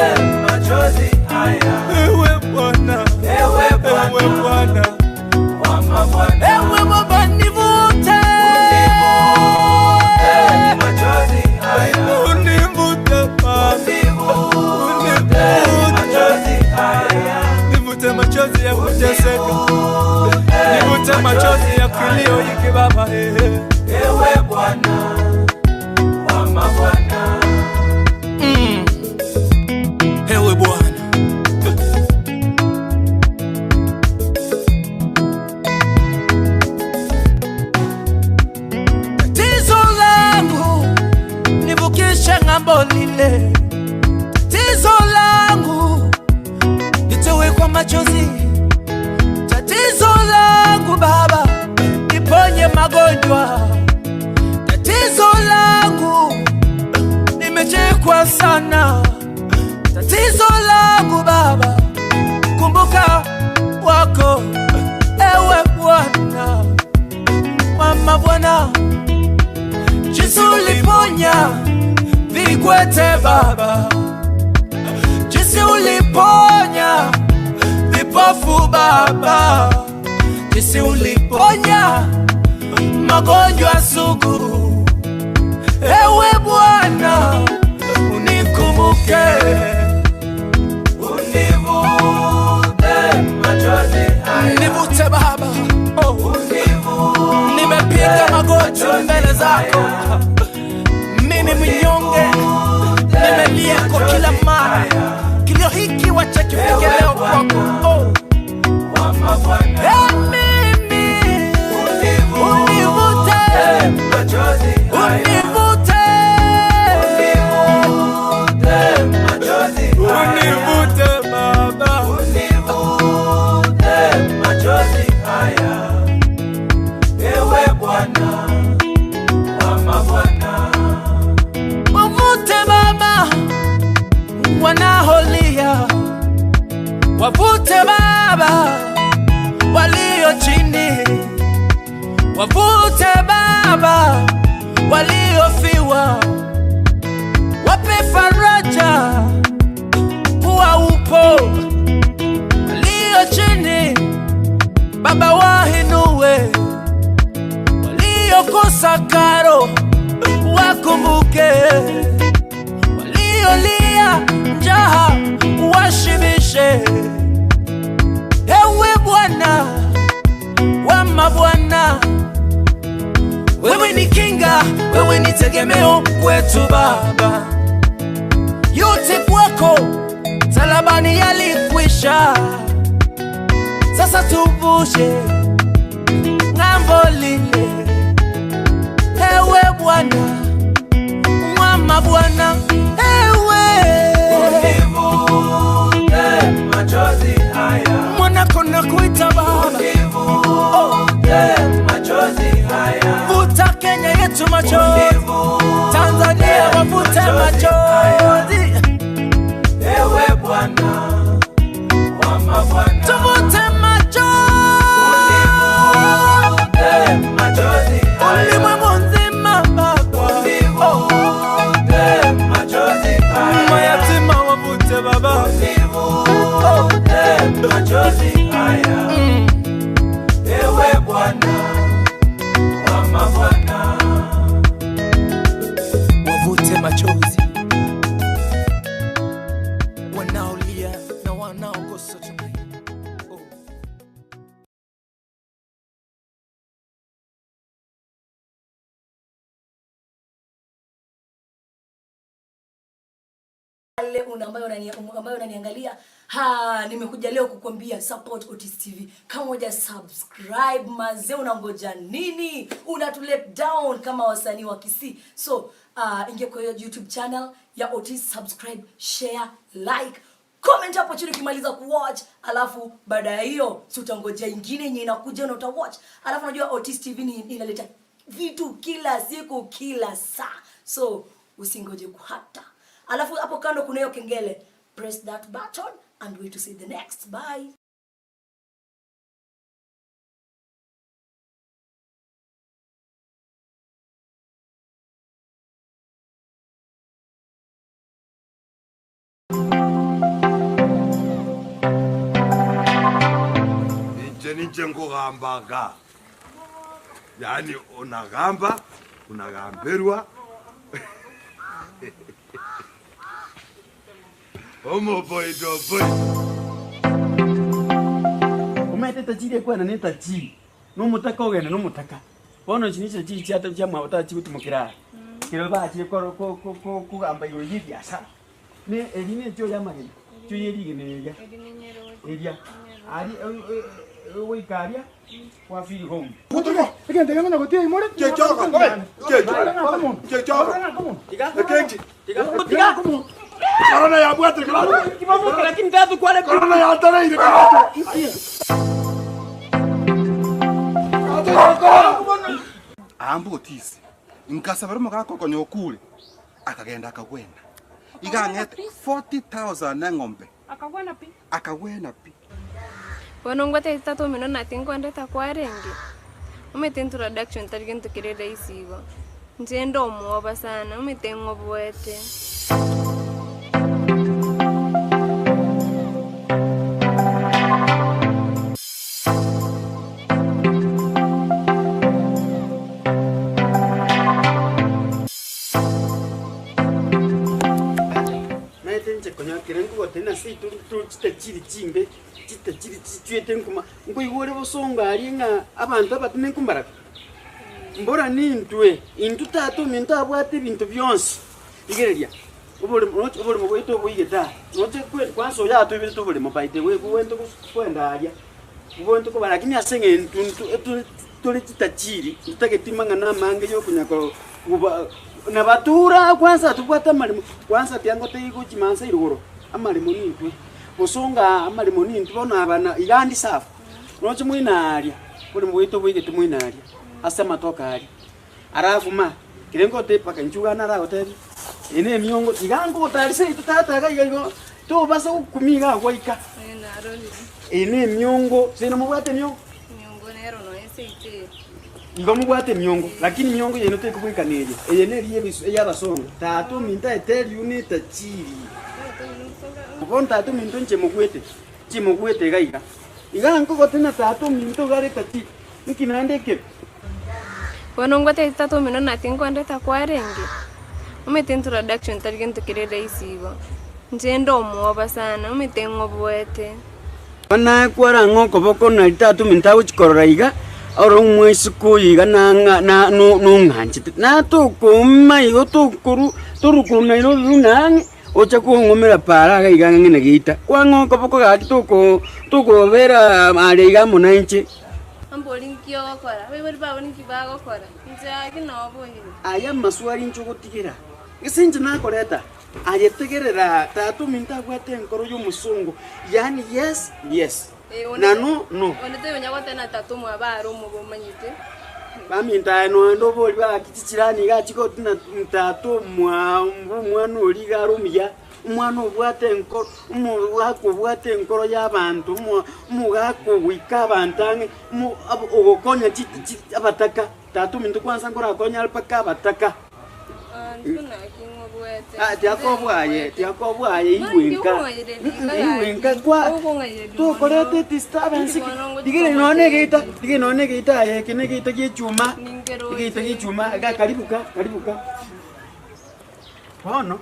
machozi haya. Ewe Bwana, ewe Bwana wa mabwana, ewe Baba, nivute machozi haya, univute machozi haya, nivute machozi ya kuteseka, nivute machozi ya kilio hiki Baba. Ewe Bwana wa mabwana, ewe Bwana. Tatizo langu nivukishe ng'ambo lile, tatizo langu nitowe kwa machozi, tatizo langu Baba niponye magonjwa Baba, jinsi uliponya vipofu Baba, jinsi uliponya magonjwa sugu. Ewe Bwana, unikumbuke, univute machozi haya, univute Baba, nimepiga magoti mbele zako, mimi mnyonge, nimelia kwa kila mara, kilio hiki wacha kifike leo kwako. Mimi univute machozi haya, univute Baba, univute machozi haya, ewe Bwana wa mabwana. Wavute Baba wanaolia, wavute Baba walio chini, wavute Baba waliofiwa, wape faraja kuwa upo. Walio chini Baba wainue, waliokosa karo wakumbuke, waliolia njaa washibishe. Ewe Bwana wa mabwana, wewe ni kinga, wewe ni tegemeo kwetu Baba. Yote kwako salabani yalikwisha, sasa tuvushe ng'ambo lile. Ewe Bwana wa mabwana, ewe univute machozi haya, mwanako nakuita Baba, univute machozi haya, vuta Kenya yetu machozi, Tanzania wavute machozi. Ewe Bwana wa mabwana, tuvute machozi, univute machozi haya, ulimwengu nzima Baba, univute machozi haya, mayatima wavute Baba, univute machozi haya, ewe Bwana wa mabwana, wavute machozi wanaolia na wanaokosa tumaini. Ale ambayo unaniangalia, nimekuja leo kukwambia support Otis TV. Kama moja subscribe mazee, unangoja nini? Unatulet down kama wasanii wa Kisii. So ingia kwa YouTube channel ya Otis, subscribe, share, like, comment hapo chini ukimaliza kuwatch. Alafu baada ya hiyo utangoja ingine yenye inakuja na utawatch. Alafu unajua Otis TV inaleta vitu kila siku kila saa, so usingoje kuhata. Alafu hapo kando kuna hiyo kengele, press that button and wait to see the next. Bye. Nije ngugambaga, yani unagamba, unagamberwa. Omo boy do boy. Umeteta chile kwa neta chi. No mutaka ogene no mutaka. Bono chinisha chi chata chama wata chi kutumukira. Kiro ba chi ko gamba yo yibyasa. Ne eline cyo yamagene. Cyo yeri gene ya. Eria. Ari we karia kwa feel home. Kutoka. Ekende ngana gotia imore. Checho ko. Tiga. Tiga. Corona ya bwate claro. Kibamo lakini tatu kwale corona ya tare ile kwa. Ambo Otis. Nkasabara mugako konyo kule. Akagenda akagwena. Igangete 40,000 na ng'ombe. Akagwena pi. Wanongwata itatu mino natingo ndeta kwa renge. Umete introduction tarigento kireda isigo. Njendo mwoba sana, umete ngobwete. nje konyakira ngo tena si tu chitachiri chimbe chitachiri chichwete nkuma ngo iwore bosonga ali nga abantu abatine kumbara mbora nintwe intu tato mintu abwate bintu byonse igereria ubole mubwito buyigeta note kwanso ya to bintu bole mubaite we kuwento kwenda alia ubonto ko barakini asenge intu tole chitachiri tutaketimanga na mange yo kunyako na batura kwanza tubwata malimo kwanza tiango teigo chimansa irugoro amalimo nintwe bosonga amalimo nintwe bona abana irandi safu noche mwinaria bole mubwito buyigeta mwinaria asa matoka ali arafu ma kirengo te paka nchuga na rago te ene miongo igango tarise tutata ga igo to basa kumiga waika ene miongo sina mubwate miongo nero no ese igo mubwate miongo lakini miongo yeno te kubwika neje ene riye bisu ya basonga tatu minta eteri unit chiri ubon tatu minto nche mugwete ga igango gotena tatu minto gare tati nkinandeke Wanongo te tatu mino na tingo ndeta kwa renge. Umete introduction tarigento kirele isigo. Njendo muoba sana umete ngobwete. Bana kwara ngoko boko na tatu mintawo chikoraiga oro mwesi kuyiga na no nganje. Na to kuma igo to kuru turukuru na ino lunang ocha ko ngomera para ga iga ngene gita. Kwa ngoko boko ga to vera alega monanche. Ambolinkio gokora wewe baba nikibaga gokora nje no bonye aya maswari nchogotigera gisinje nakoreta ayetegerera tatu minta gwate nkoro yo musungu yani yes na no onete yonya gwate na tatu mwa baro mu bomanyite baminta no ndo boli ba kichirani ga chiko tina tatu mwana oliga rumya umwana obwate nkoro umwako bwate nkoro y'abantu umugako wika abantange ugokonya abataka tatu mintu kwanza ngora konya alpaka abataka tiakobwaye iwenka kwa tokorete disturbance digire none geita ye kine geita gichuma ga karibuka hono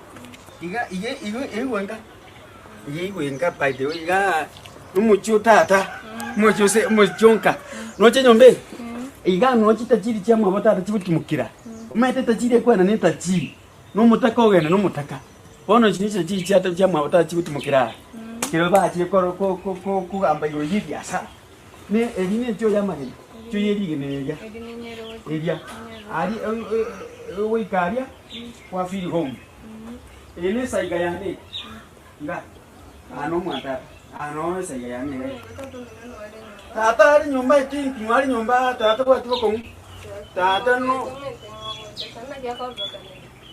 iwenka by the way ga umuchu tata muchonka noche nyombe iga noche tachiri chama botata chibutimukira umete tachiri kwa na tachiri no mutaka ogena no mutaka bono chinisha chiri chata chama botata chibutimukira kiro ba chiri ko amba yo yibiasa ne eline cho yamani cho yeri geneya eria ari wikaria kwa feel home ene saiga yane nga ano mwata ano saiga yane tata ari nyumba itinki mwari nyumba tata kwa tiko tata no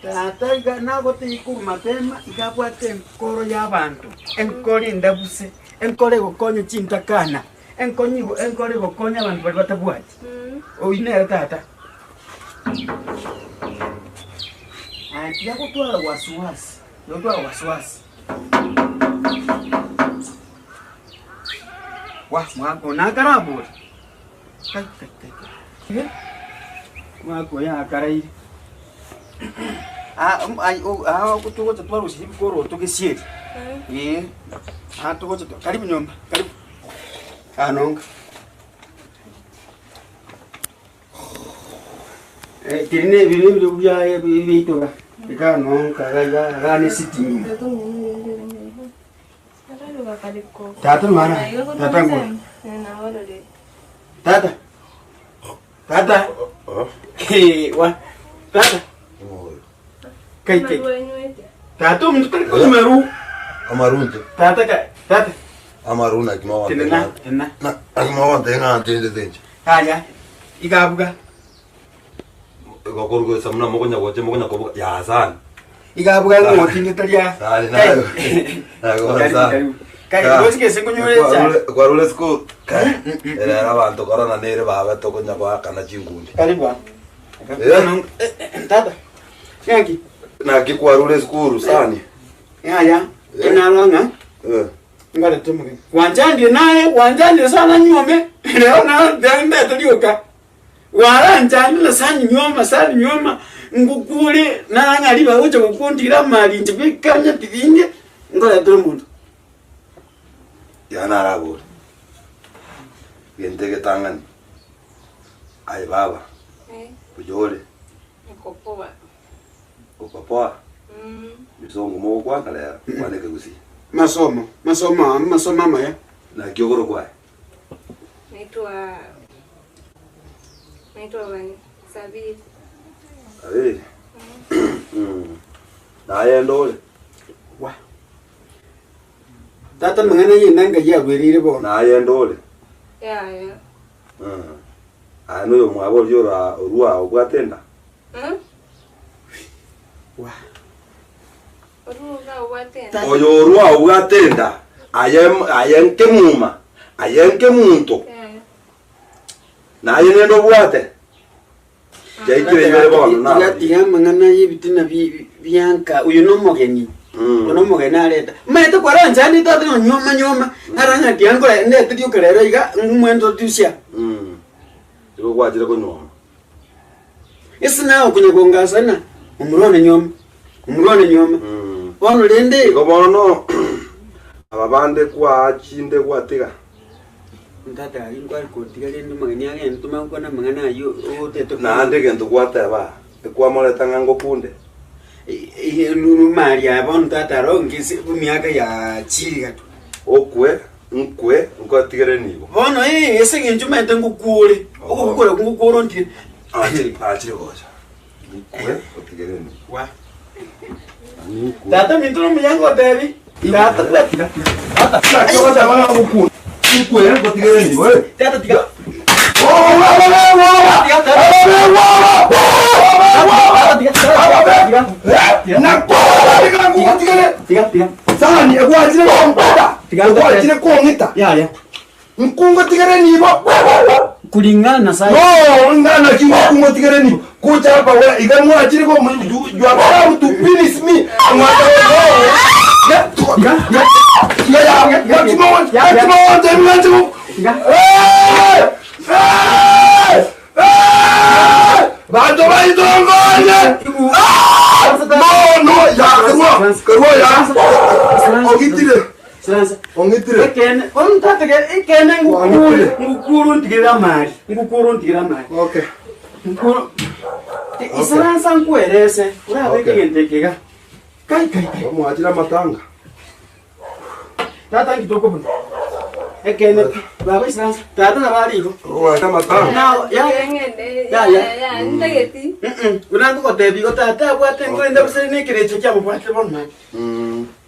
tata ga nagote iku mapema igabwate enkoro y'abantu enkori ndabuse enkore gokonyo chintakana enkore gokonya abantu bali batabwati oinera tata yako twala wasiwasi mwako na karabu mwako ya karai kutuko twala usihibi koro tukisieti tuko karibu nyomba karibu anonga tirine bibiri bya bitoga ikano kaga ne sitting tata mana tata ngo tata wa tata kai tata mtu ko meru amarunte tata amaruna kimawa tena na kimawa tena tende haya igabuga gokorgo samna mogonya ko ya san igabuga ngo tinitalia dale na kai gosike sengunyure cha kwa rule school era abantu korona nere baba to konya kwa kana chingundi karibu tata yangi na kwa rule school sani ya inalanga ngale tumuge wanjandi sana nyome leo na ndenda tulioka waranjani sani nyoma ngukule na ngaliba ucho kukundira mali nje kwikanya tibinde ntole tumuntu. Yana araburi. Gente ketangani. Ai baba. Ujole. Nikopoa. Upapoa. Misongo mo kwa kala kwane kusi. Masomo mama ya. Na kiogoro kwa. Naitwa bani Sabiri. Sabiri. Na yendole. Wa. Tata mangana yinanga yagwerire bo. Na yendole. Ya. Ano yo mwabo yora ruwa ogwatenda. Wa. Ruwa ogwatenda. Oyo ruwa ogwatenda. Ayen kemuma. Ayen kemuntu. Na yendo bwate. Jaikire yere bono na. Tiga mangana yibitina bianka uyu no mogeni. Ono mogeni areta. Mete kwara njani tata no nyoma. Aranga tiango ne tidio kerero iga mwendo tusia. Iko kwatire ko nyoma. Isina okunyagonga sana. Umurone nyoma. Bono lende. Ko bono. Ababande kwa chinde kwa tiga. Ndata ingwa ko tiga lende magani age ntuma ko na mangana yo oteto. Na ande gento kwata ba. Kwa mole tangango kunde. Nunu Maria bono tata rongi miaka ya chiri gato. Okwe ngo tigere nibo. Bono ese ngenjuma ngukule. Ngukuro nti. Achiri goja. Nkwe otigere ni. Wa. Tata mintoro muyango devi. Tata. Tata bana ngukule. Nkwe otigere ni we. Tata tiga. Sani egwajire kombata. Egwajire kongita. Ya. Nkungo tigere nibo. Kulingana sai. No, ngana kingo kungo tigere nibo. Kucha hapa wewe igamwa achire ko jwa ba to finish me. Amata wewe. Bato ba idongonya. No, ya kerwa ya. Ongitire. Ekene, ontate ekene ngukuru ntigera mari. Okay. Ngukuru. Isaransa nkwerese. Urabe kigentekega. Kai. Omwajira matanga. Tata ngitoko buno. Ekene baba isaransa. Tata nabariko. Owa matanga. Now, Ya, ndageti. Unango kotebi ko tata bwate ngwenda busene kireche kya bwate bonma.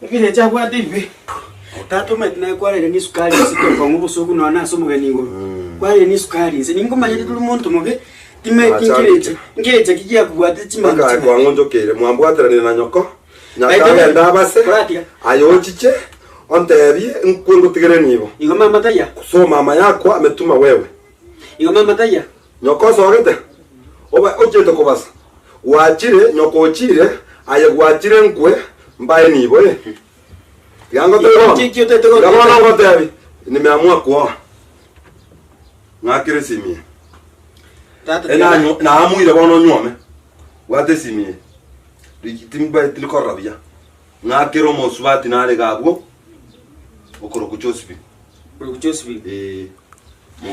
Kireche bwate ibi. Tata metna kware ni sukari siko kwa ngubu soku no na so mugani ngo. Kware ni sukari se ningo manyete tulu muntu muge time kireche kijya kubwate chima. Aka kwa ngonjokere mwambwaterane na nyoko. Nyaka ndabase. Ayo chiche. Ontebi nkwengo tigere nibo. Igo mama taya. So mama yako ametuma wewe. Igo mama taya. Nyoko sogete. Oba ojete kobasa. Wachire nyoko ochire aye gwachire nkwe mbaye nibo Yango tego. Yango ngotebi. Nimeamua kuoa. Ngakire simie. Tata. Na amuire bono nyome. Wate simie. Timba tilikorabia. Ngakiro mosubati nale gabwo. Okoro kuchosbi.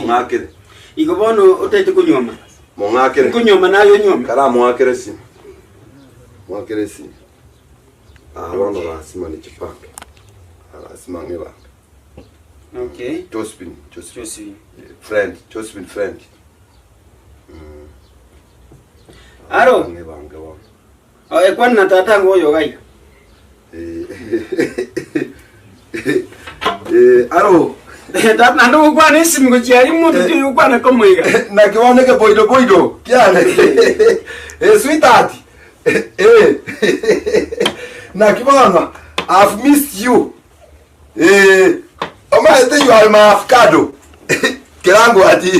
Ngakire. Igo bono otete kunyoma. Ngakire. Kunyoma nayo nyoma. Kara ngakire sim. Ngakire sim. Bono lazima nichipange. Lazima ngela. Okay. Josephine. Friend. Aro. Kwana tata ngoyo gai. Aro. Tata ndo kwa nisi mgojiari mutu tu kwa na komoiga. Na kione ke boido. Kiane. Sweetheart. Na kibana. I've missed you. Oma ete you are my avocado. Kirango ati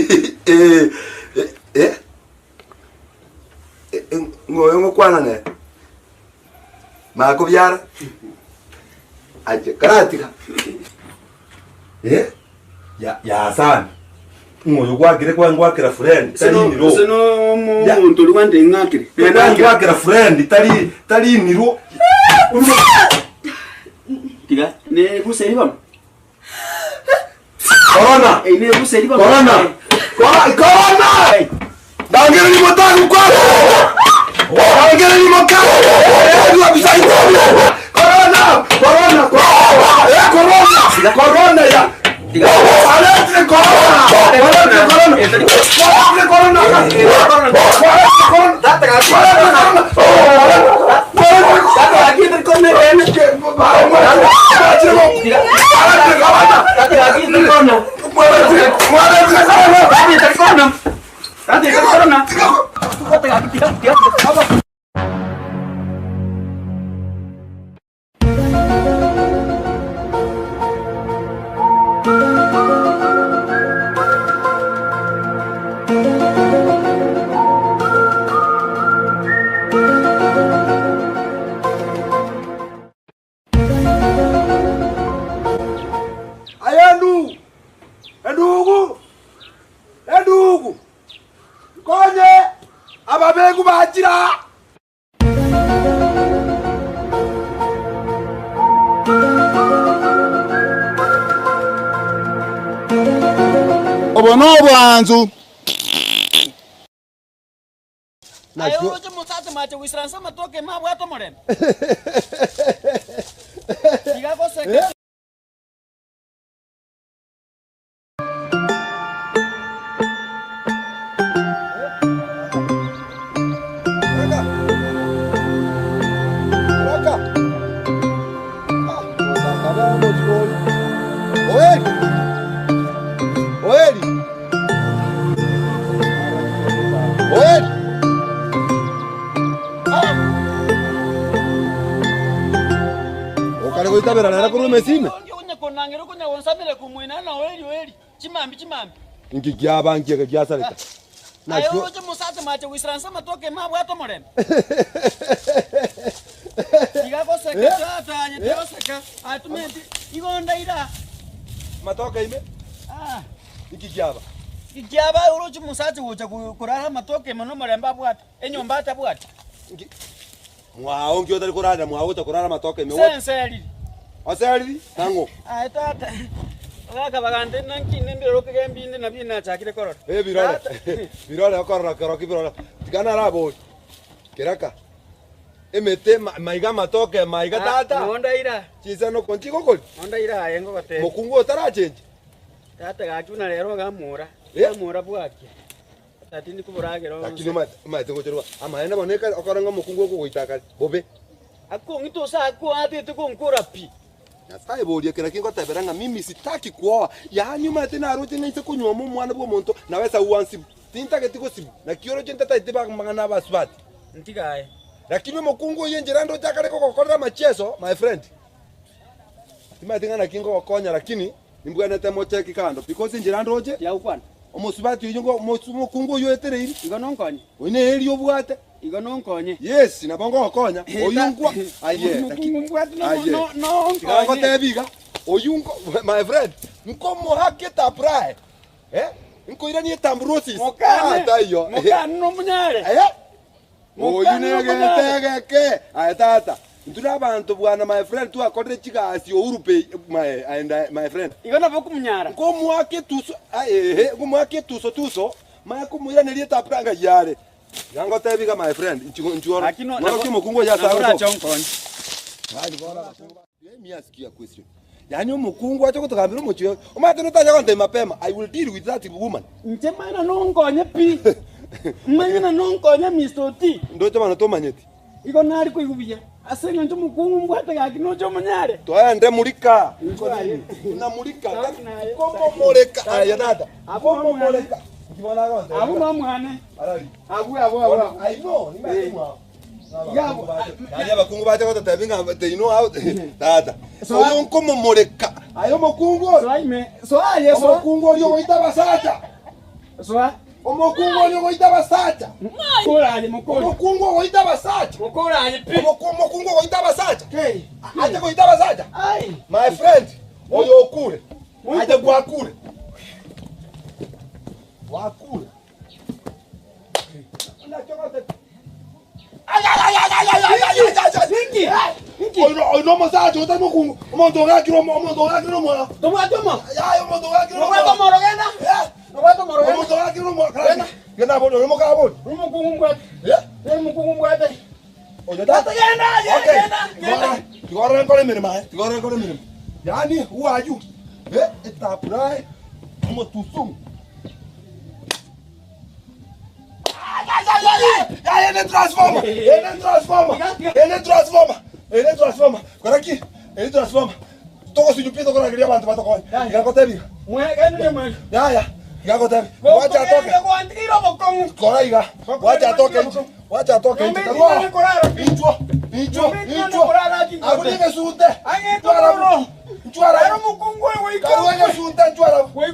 ngoyo kwana ne. Mako byara. Aje karatika. Ya sana. Ngoyo gwagire kwa ngwakira friend. Seno muntu lwande ngakire. Ngwakira friend tali niro. Ne buseriba. Corona. Ne buseriba. Corona. Corona. Dangere ni motaku kwa. Dangere ni motaku. Ndio bisai. Corona. Corona. Corona. Corona ya. Alete corona. Alete corona. Alete corona. Corona. Date aquí. Date aquí del corona. Edugu. Konye ababegu bajira. Obono bwanzu. Ayo roje musate mate wisransa matoke mabwato moren. Diga cosa. Ukale bera na kuru mesime. Unye konangero kunya wonsamile kumwina na weli. Chimambi. Ngigia banki ke gia salita. Ayo roje musate mate wisransa matoke mabwato moren. Diga cosa que trata, ya te vas acá. Atumenti igonda ira. Matoka ime? Ikigiaba. Ikigiaba roje musate uja kurara matoke mano maremba bwata. Enyomba ta bwata. Mwao ngio tali kurara mwao utakurara matoka ime. Senseri. Oseri nango. Tata. Waka bagande nanki nende roke gembinde na bina chakire korora. Birole. Birole korora koroki birole. Tigana rabo. Kiraka. Emete maiga matoke maiga tata. Onda ira. Chisa no contigo gol. Onda ira yengo bate. Mokungo tara change. Tata gachuna rero gamura. Gamura bwake. Tati ndi kuburagero. Lakini ma tengo cherwa. Ama ena boneka okoranga mokungo ko goitaka. Bobe. Ako ngito sa ko ate tuko nkora pi. Nasai bodi kila kingo taberanga mimi sitaki kuoa. Ya nyuma tena arote nise kunywa mu mwana bwo monto na wesa uansi. Tinta ketiko sibu. Na kioro jenta taitiba mangana baswati. Ntigae. Lakini mokungu yenjerando chakale ko kokora machezo my friend. Timatinga na kingo kokonya lakini nimbwana temo cheki kando because yenjerando oje ya ukwana. Omosubati yongo mokungu yo etereri. Igo nonkonye. Wine eri obwate. Igo nonkonye. Yes, na bongo kokonya. Oyungwa. Aye. Mokungu bwate no. Igo tebiga. Oyungo my friend. Nko mohake taprae. Nko irani tambrosis. Tayo. Mokano no munyare. Oyunegeke ayatata ndura abantu bwana my friend tu akodre chika asio urupe my friend igona boku munyara ko mwake tuso ko mwake tuso ma ko muira nelie tapranga yare yango tebiga my friend nchiora no kimo kungo ya sawa ko chonkoni hadi bora mimi asikia question yani umukungu acha kutokambira umuchiyo umate notanya konde mapema I will deal with that woman nchemana nongonye pi Manyana nonkonya Mr. T. Ndoto bana to manyeti. Iko nari ko igubya. Asenga nto mukungu mbwata gaki nocho manyare. Toya mulika. Na mulika. Komo moleka. Aya dada. Komo moleka. Kibona konde. Abu mamwane. Alali. Abu. I know, ni matimwa. Ya bakungu bacha ko tabinga they know how dada. So yo komo moleka. Ayo mukungu. So aime. So aye so mukungu yo itabasacha. So Omokungo nyo goita basacha. Mukoranye mukoro. Omokungo goita basacha. Mukoranye pi. Omokungo goita basacha. Okay. Aje goita basacha. Ai. My friend, oyo okure. Aje gwakure. Wakure. Una chokote. Ay. Niki. no masaje utamo ku umuntu ngakiro mwa. Tomatomo. Ya umuntu ngakiro. Tomatomo morogenda. Tomatomo morogenda. Umuntu ngakiro mwa. Genda bono mo ka bono. Umukungu mbwate. Umukungu mbwate. Oye data genda. Tigora ngore mirima. Tigora ngore mirima. Yani who are you? Etaprai. Como tusum. Ya ele transforma. Ele transforma. Agora aqui. Ele transforma. Tô se jupido agora queria bantu bato com. Já contei. Mwe. Ya. Já contei. Wacha atoke. Coraiga. Wacha atoke. Incho. Agora sunte. Nchuara mukungu wewe iko sunte nchuara. Wewe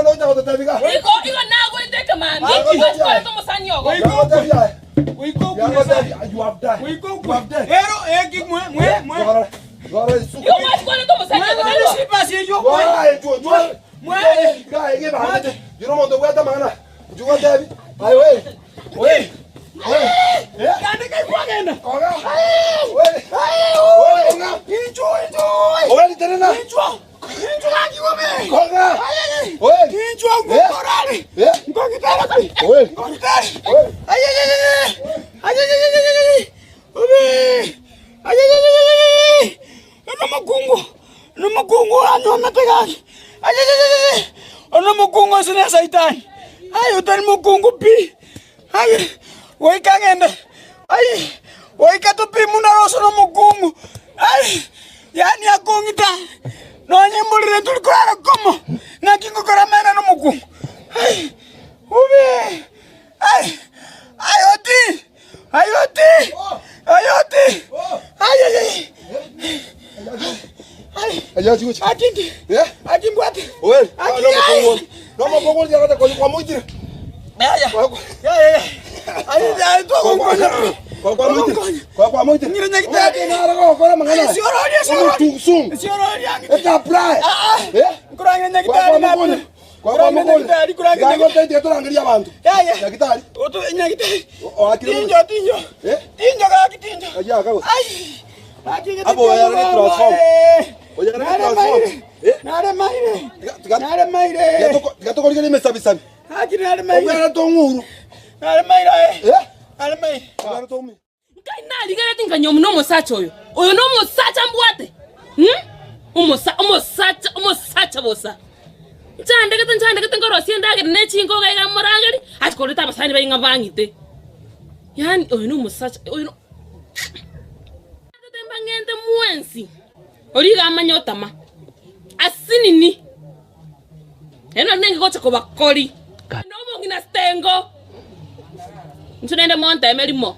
no nja kotabiga. Iko na go ndeke man. Iko to musanyogo. You have died. Ero mwe. You must go to musanyogo. Si pasi yo. Mwe. Guy, give a you don't want to wear the man. You want David? Wait. Kande kai kwagenda. Oye, tenena. Aki wame. Koga. Oye. Kinchwa ngorale. Ngokitara kai. Oye. Ngokitara. No mukungu ano tegani. Ono mukungu sina saitan. Ayo tan mukungu pi. Ay, woi kangende. Ay, woi katopi munaroso no mukungu. Ay, yani akongita. No nyembulire tulikurara komo. Na kingo koramena no mukungu. Ay, ube. Ay, ayoti. Ayo chico. Atindi. Ati mbwate. Oye, no mo pongo ya kata kwa mwiti. Ya. Ay, to Kwa mwiti. Ngire nyakitati. Ngara ko mangana. Sioro. Tusum. Eta prai. Kuranga nyakitati na. Kwa mwiti. Gango tete turangiria abantu. Ya. Nyakitati. Oto nyakitati. Tinjo. Tinjo ka kitinjo. Aja ka. Ay. Abo ya re transform. Oye, Nare maire. Gato ko ngene mesabisabi. Aki nare maire. Ogera to nguru. Nare maire. Nare maire. Ogera to nguru. Ngai na ligera tinga nyomu no musacha oyo. Oyo no musacha mbwate. Umusacha bosa. Nchandeke ngoro siendage ne chingo ga gamorageri. Ati ko leta basani bayinga bangite. Yani oyo no musacha oyo. Temba ngente mwensi. Origa amanyotama. Asinini. Eno nenge gocha ko bakori. No mongina stengo. Ntunende monta emerimo.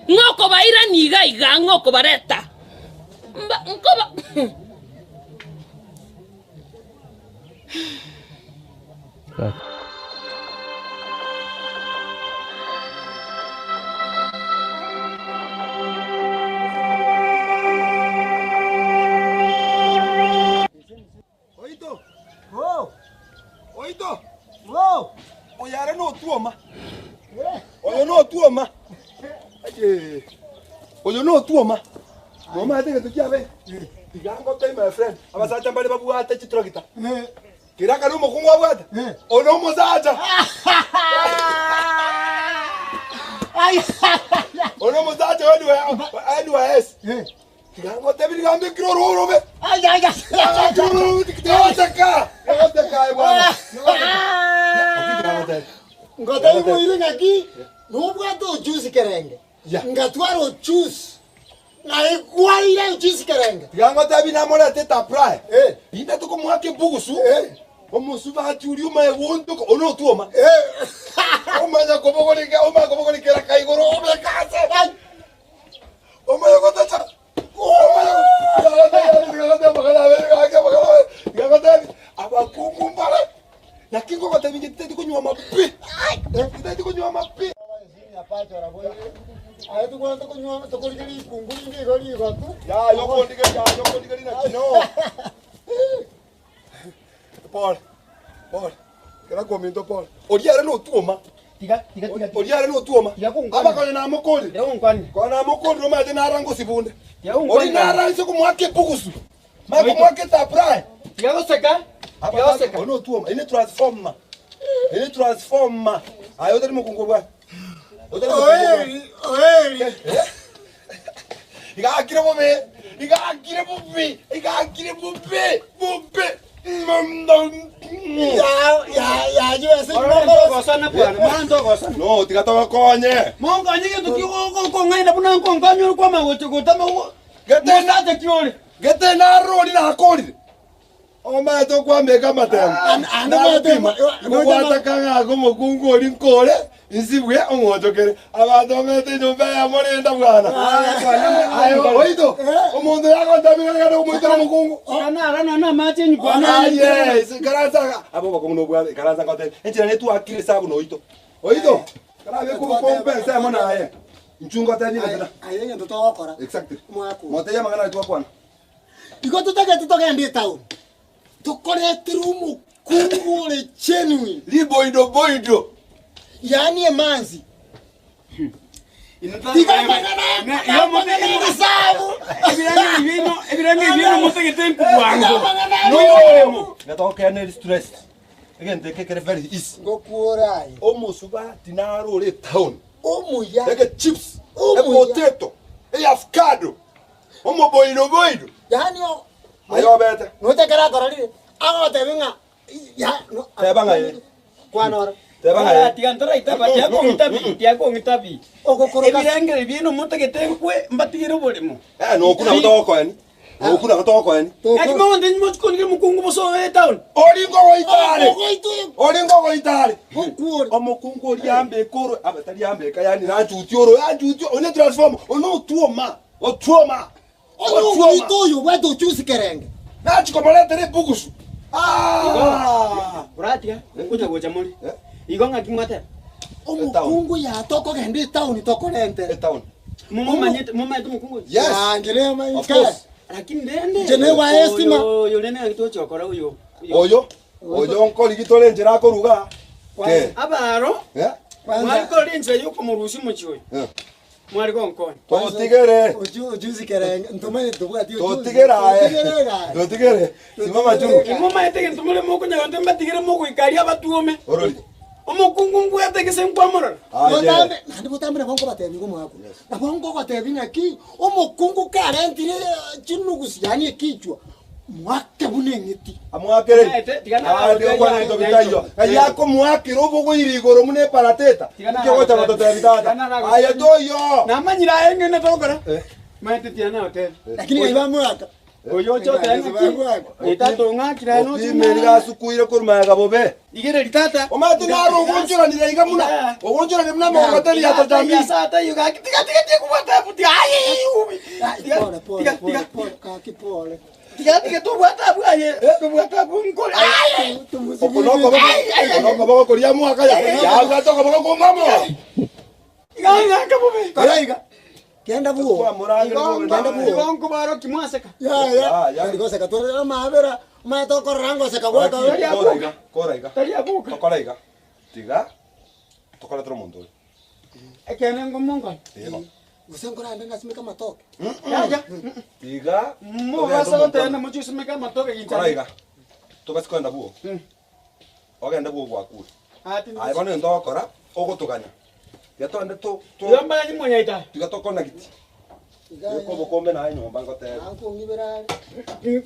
Ngoko baira niga iga ngoko bareta. Nkoba. Oito. Oyare no tuoma. Oyo no tuoma. Aje. Oyo no tuoma. Mama ate que tukiabe. Tigango te my friend. Abasa chambale babu ate chitrokita. Kira kalu mukungu abwata. Ono mozaja. Ono mozaja anyway es. Tigango te bigambe kroro be. Ay. Otaka bwana. Ngota imo ile ngaki. No bwato juice kerenge. Ngatwaro juice. Na ikwa ile juice kerenge. Tigango te binamora teta prai. Ina to ko mwake bugusu. Omusu ba turi uma wonto ko ono tuoma. Omanya ko bogoli kera kaigoro obe kase. Omanya ko tacha. Paul, kera komento Paul. Oriare no tuoma. Tiga. Oriare no tuoma. Aba kone na mokoli. Ndio nkwani. Kona mokoli roma tena rango sibunde. Ori nara iso kumwake bugusu. Mako mwake taprai. Yagoseka. Yagoseka. Ono tuoma. Ini transforma. Ini transforma. Ayo tadi mukungu bwa. Oye. Igakire bobe. Igakire bobe. Igakire bobe. Bobe. Ya, yo ese no sana bwana. Mando gosana. No, tigatoka konye. Mongo nyingi tukiko ngaina buna konganyo kwa magote gotama. Gete na te kiole. Gete na roli na hakoli. Oma to kwa mega matem. Ana matem. Kwa takanga gomo kungo linkole. Insibwe omotokere. Abantu ngete nyumba ya morenda bwana. Ayo oito. Omuntu yakontamira ngado kumutira mukungu. Ana mati nyukwana. Yes, karaza. Abo bakono bwa karaza ngote. Enjira netu akile sabu no oito. Oito. Karabe ku kompensa mona aye. Nchunga tani ndana. Aye ndo to wakora. Exactly. Mwako. Moteya magana tu kwana. Iko tutoke ndi town. Tukore tirumu kungu le genuine. Liboido. Yani emanzi. Tiga magana. Yo mote ni sabu. Ebirangi vino mote que tempo wango. No. Ngatoka ne stress. Again take care very easy. Ngokuorai. Omo suba tinaro le town. Omo ya. Like chips. A potato. A avocado. Omo boido. Yani o. Ayo beta. No te kara korali. Ago te venga. Ya no. Te banga ye. Kwanora. Tebanga tigantora itaba tiako ngitabi. Okokoro. Ebirange bino monte que tenkwe mbatigiro bolemo. No kuna mutoko yani. No kuna mutoko yani. Akimo ndi mutko ngi mukungu boso town. Olingo goitale. Okuore. Omukungu oliambe koro abatali ambe kayani na chutioro. One transform. Ono tuoma. Otuoma. Ono itoyo wedo chusi kerenge. Na chikomolete le bugusu. Uratia. Kuja goja moli. Igonga kimate. Omukungu ya toko gende town toko lente. Town. Mama mukungu. Yes. Ngire mainka. Lakini ndende. Jene wa estima. Yo lene akitochokora uyo. Oyo nkoli gitole njera ko ruga. Ke. Abaro. Mwali ko linje yuko murushi muchiyo. Mwali ko nkoni. Totigere. Ojuzi kerenge. Ntomene tobwati ojuzi. Totigere. Simama juru. Mama yetege ntomule moko nyawande mbatigere moko ikari abatuome. Oroli. Omukungu ngwete kesenkwamora. Botambe, ndi botambe bongo batebi ngomwako. Abongo batebi ngaki. Omukungu karentire chinugusi yani kichwa. Mwake bunengiti. Amwakere. Ndio kwa ndo bitayo. Yako mwake robo go irigoro mune parateta. Kyo cha batoto ya bitata. Aya doyo. Namanyira enge ne tokora. Maite tiana hotel. Lakini iba mwaka. Oyo chote itatonga kirano chimeri sukuire kuruma gabobe igere litata omatu naro gonjora ni iga muna ogonjora ni mna mongoteli ya tajambi sata yuga tiga kubata puti ai pole kakipole tiga tu bata bu aye tu bata bu ngol ai okonoko bako koria mwaka ya gato ko mamo iga kabobe kaiga Kenda buo. Kenda buo. Kongo baro kimwaseka. Ya. Ndigoseka tu maabera matoko rango seka waka. Koraiga. Taria buka. Koraiga. Tiga. Tokora tro mondo. Ekene ngomongo. Yebo. Usengora ndanga simeka matoke. Ya. Tiga. Mo basa tena muchu simeka matoke kinja. Koraiga. Tobas kwenda buo. Ogenda buo kwa ku. Ai bano ndokora ogotuganya. Yatonde to yamba ni monyaita tigatokona giti ko bokombe na nyomba ngote anko ngibera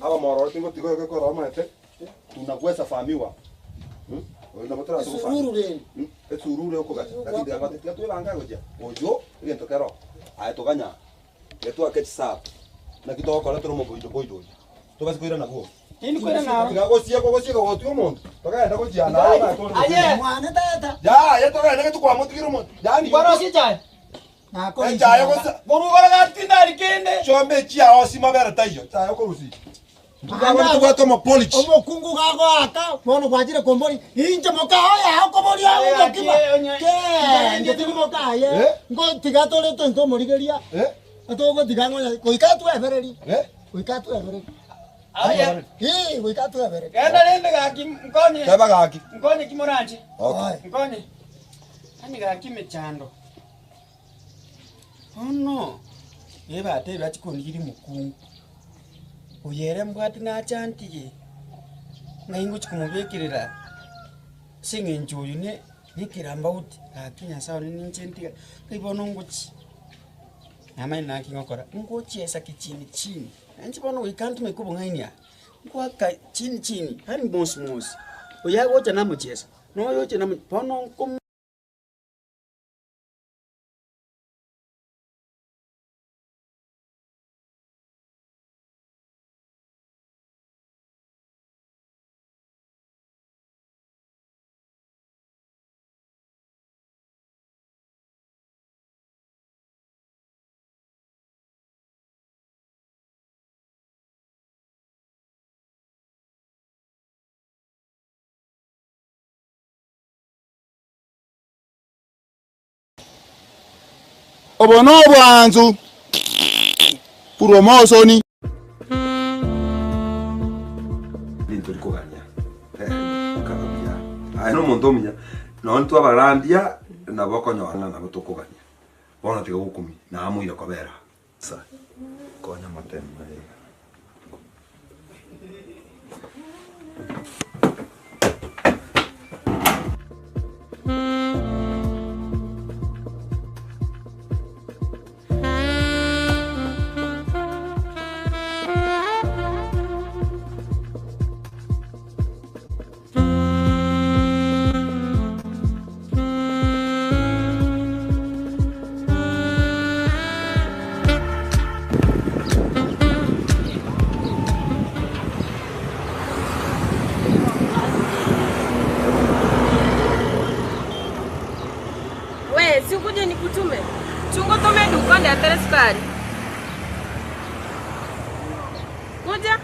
aba moro tingo tigo ko roma ete tunakwesa famiwa na motora so fami esurure ko gati lakini ngati tiatu banga goja ojo ngento kero ai toganya yetu aketi sa na kitoko la tromo boido to basi kuira na go ini kuira na ngagosia ko tu mondo tokaenda ko jiana aye mwana tata ya tokaenda ko kwa mutikiro mondo yani baro si chai na ko chai ko boru bara gatinda rikende chombe chia osima bera tayo chai ko rusi tukabona tubato mo polish omukungu gago aka mono kwajire kombori inje moka hoya ko bori awo kiba ke ndeti moka ye ngo tigato le to morigeria ato digango ko ikatu evereri ko ikatu evereri aya ko ikatu evereri kenda lende gaki mkonye teba gaki mkonye kimoranchi mkonye ani gaki mechando oh no eba te bati konigiri mukungu uyere mbwati na chantige ngaingu chikumubekirira singe njoyu ne nikiramba uti akinya sawa ni nchentiga kibono nguchi ama ina kingokora ngochi esa kichini anchi bono we can't make kubo ngainia ngwaka chini hani mos oya gocha na muchesa no yoche na bono kum obono bwanzu promosoni lintori kuganya akabya no muntu munya no ntu abarandia na bokonywana na butukuganya bona tiga gukumi na amuira kobera sa konya matema Sikuje nikutume. Chungo tome dukani atere sukari. Ngoja.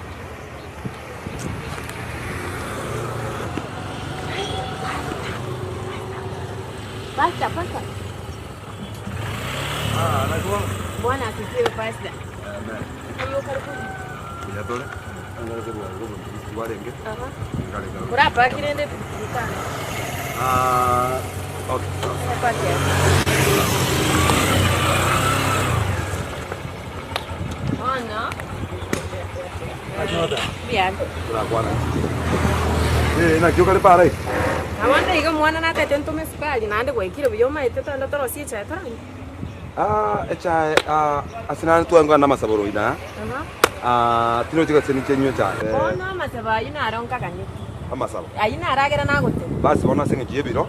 Pasta. Najua. Bwana asifiwe pasta. Amen. Ayo karibu. Ya tole. Angara kwa robo tuwarenge. Aha. Kura pa kirende dukani. Okay. Patia. Ana. Ajoda. Bien. Kura kwana. Na kyo kale pare. Awanda iga mwana na tete ntume sukari na ande gwekire biyoma itete ndo toro sie cha toro. Echa asina tuanga na masaboro ina. Aha. Tino tiga seni chenyo cha. Ono masaba ina aronka kanye. Amasaba. Aina aragera na gote. Basi bona senge jebiro.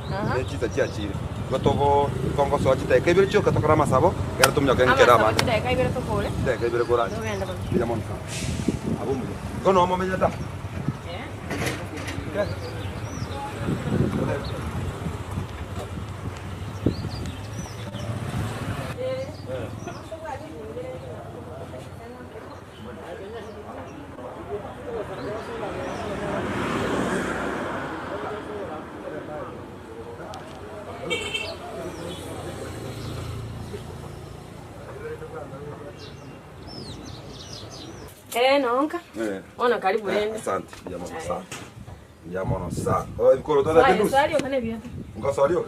Chiza chia chire. Gotogo kongo so chita kebiro chyo katokara masabo. Gara tumnya kan kera ba. Chita kebiro to kole. Chita kebiro kora. Bila monka. Abumu. Kono mo menyata. Nonka. Ona karibu nende. Asante. Jamono sana. Oh, ikoro toda tendu. Swali okane bia. Ngo swali ok.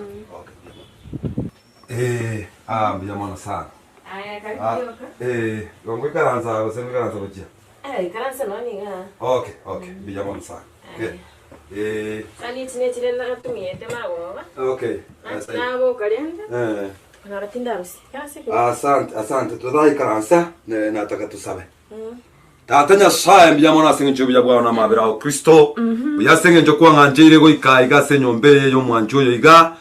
Jamono sana. Aya karibu yoka. Gongo karanza, wasengo karanza bajia. Karanza nani nga. Okay. Jamono sana. Okay. Sani tine tine na tumiete mago. Okay. Nabo kalenda. Kana tinda rusi. Asante. Todai karanza nataka tusabe. Tatanya saya mbiyamona sengenjo byabwa na mabira o Kristo. Buyasengenjo kwa nganjire go ikaiga senyombe yo mwanjoyo iga.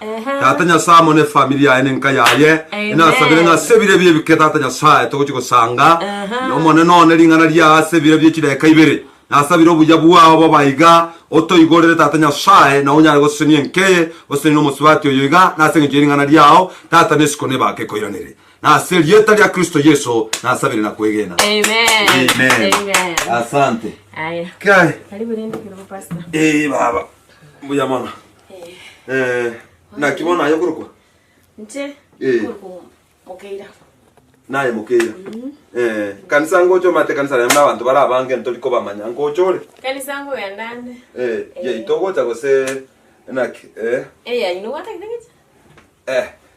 Tatanya samo ne familia ene nkayaye. Ina sabire nga sebire bye biketa tatanya saya to kuchiko sanga. No mone none lingana lya sebire bye chide kaibere. Na sabire obujabwa abo bayiga oto igorere tatanya saya na unyare go senyenke go senino muswati yo iga na sengenjo lingana lyao tatane sikone bake koiranire. Na serieta ya Kristo Yesu na sabiri na kuegena. Amen. Asante. Aya. Kai. Karibu nende kirobo pasta. Baba. Mbuya mwana. Na kibona ayo kuruko. Nche. Kuruko mokeira. Naye mokeira. Kanisa ngocho mate kanisa ya abantu barabange ntoliko bamanya ngochole. Kanisa ngo yandande. Ye itogo cha gose enaki. Ya ino wata kidagiti.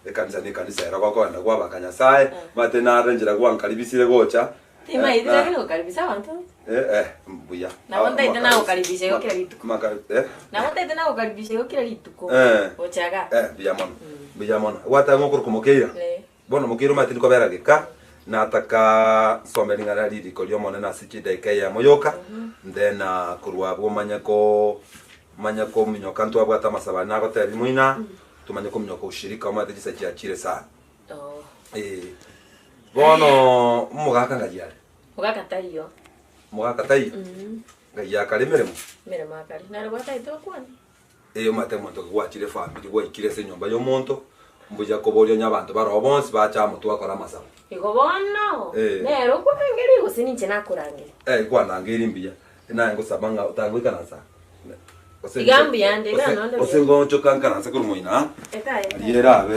Ekanisa ni kanisa era kwenda kwa bakanyasaye mate na arrangira kwa nkaribisire gocha. Tima idira kino karibisa abantu. Mbuya. Na wanda itana ukaribishe yo kila lituko. Na wanda itana ukaribishe yo kila lituko. Ochaga. Biyamona. Wata ngokuru kumokeira. Bono mukiro matini ko bera gika. Nataka somelinga na lidi ko lyo mona na sichida ikaya moyoka. Then kurwa bwo manyako minyoka ntu abwata masaba nako tabi muina. Tumanye ko minyoka ushirika omate gisa cyakire sana. Bono mugaka ngajyale. Mugaka tayo. Mugaka tayo. Ngajya kalemeremo. Meremo akali. Nare bwata ito kwani. Mate monto gwachire family gwa ikire se nyomba yo monto. Mbuja ko bolyo nyabantu barobonsi bacha mutu akora masaba. Iko bono. Nero ko ngeri go sininche nakurangire. Kwa nangiri mbia. Na ngo sabanga utangwika nasa. Igambi yande gano. Osengo chokanka nasa kurumuina. Yera be.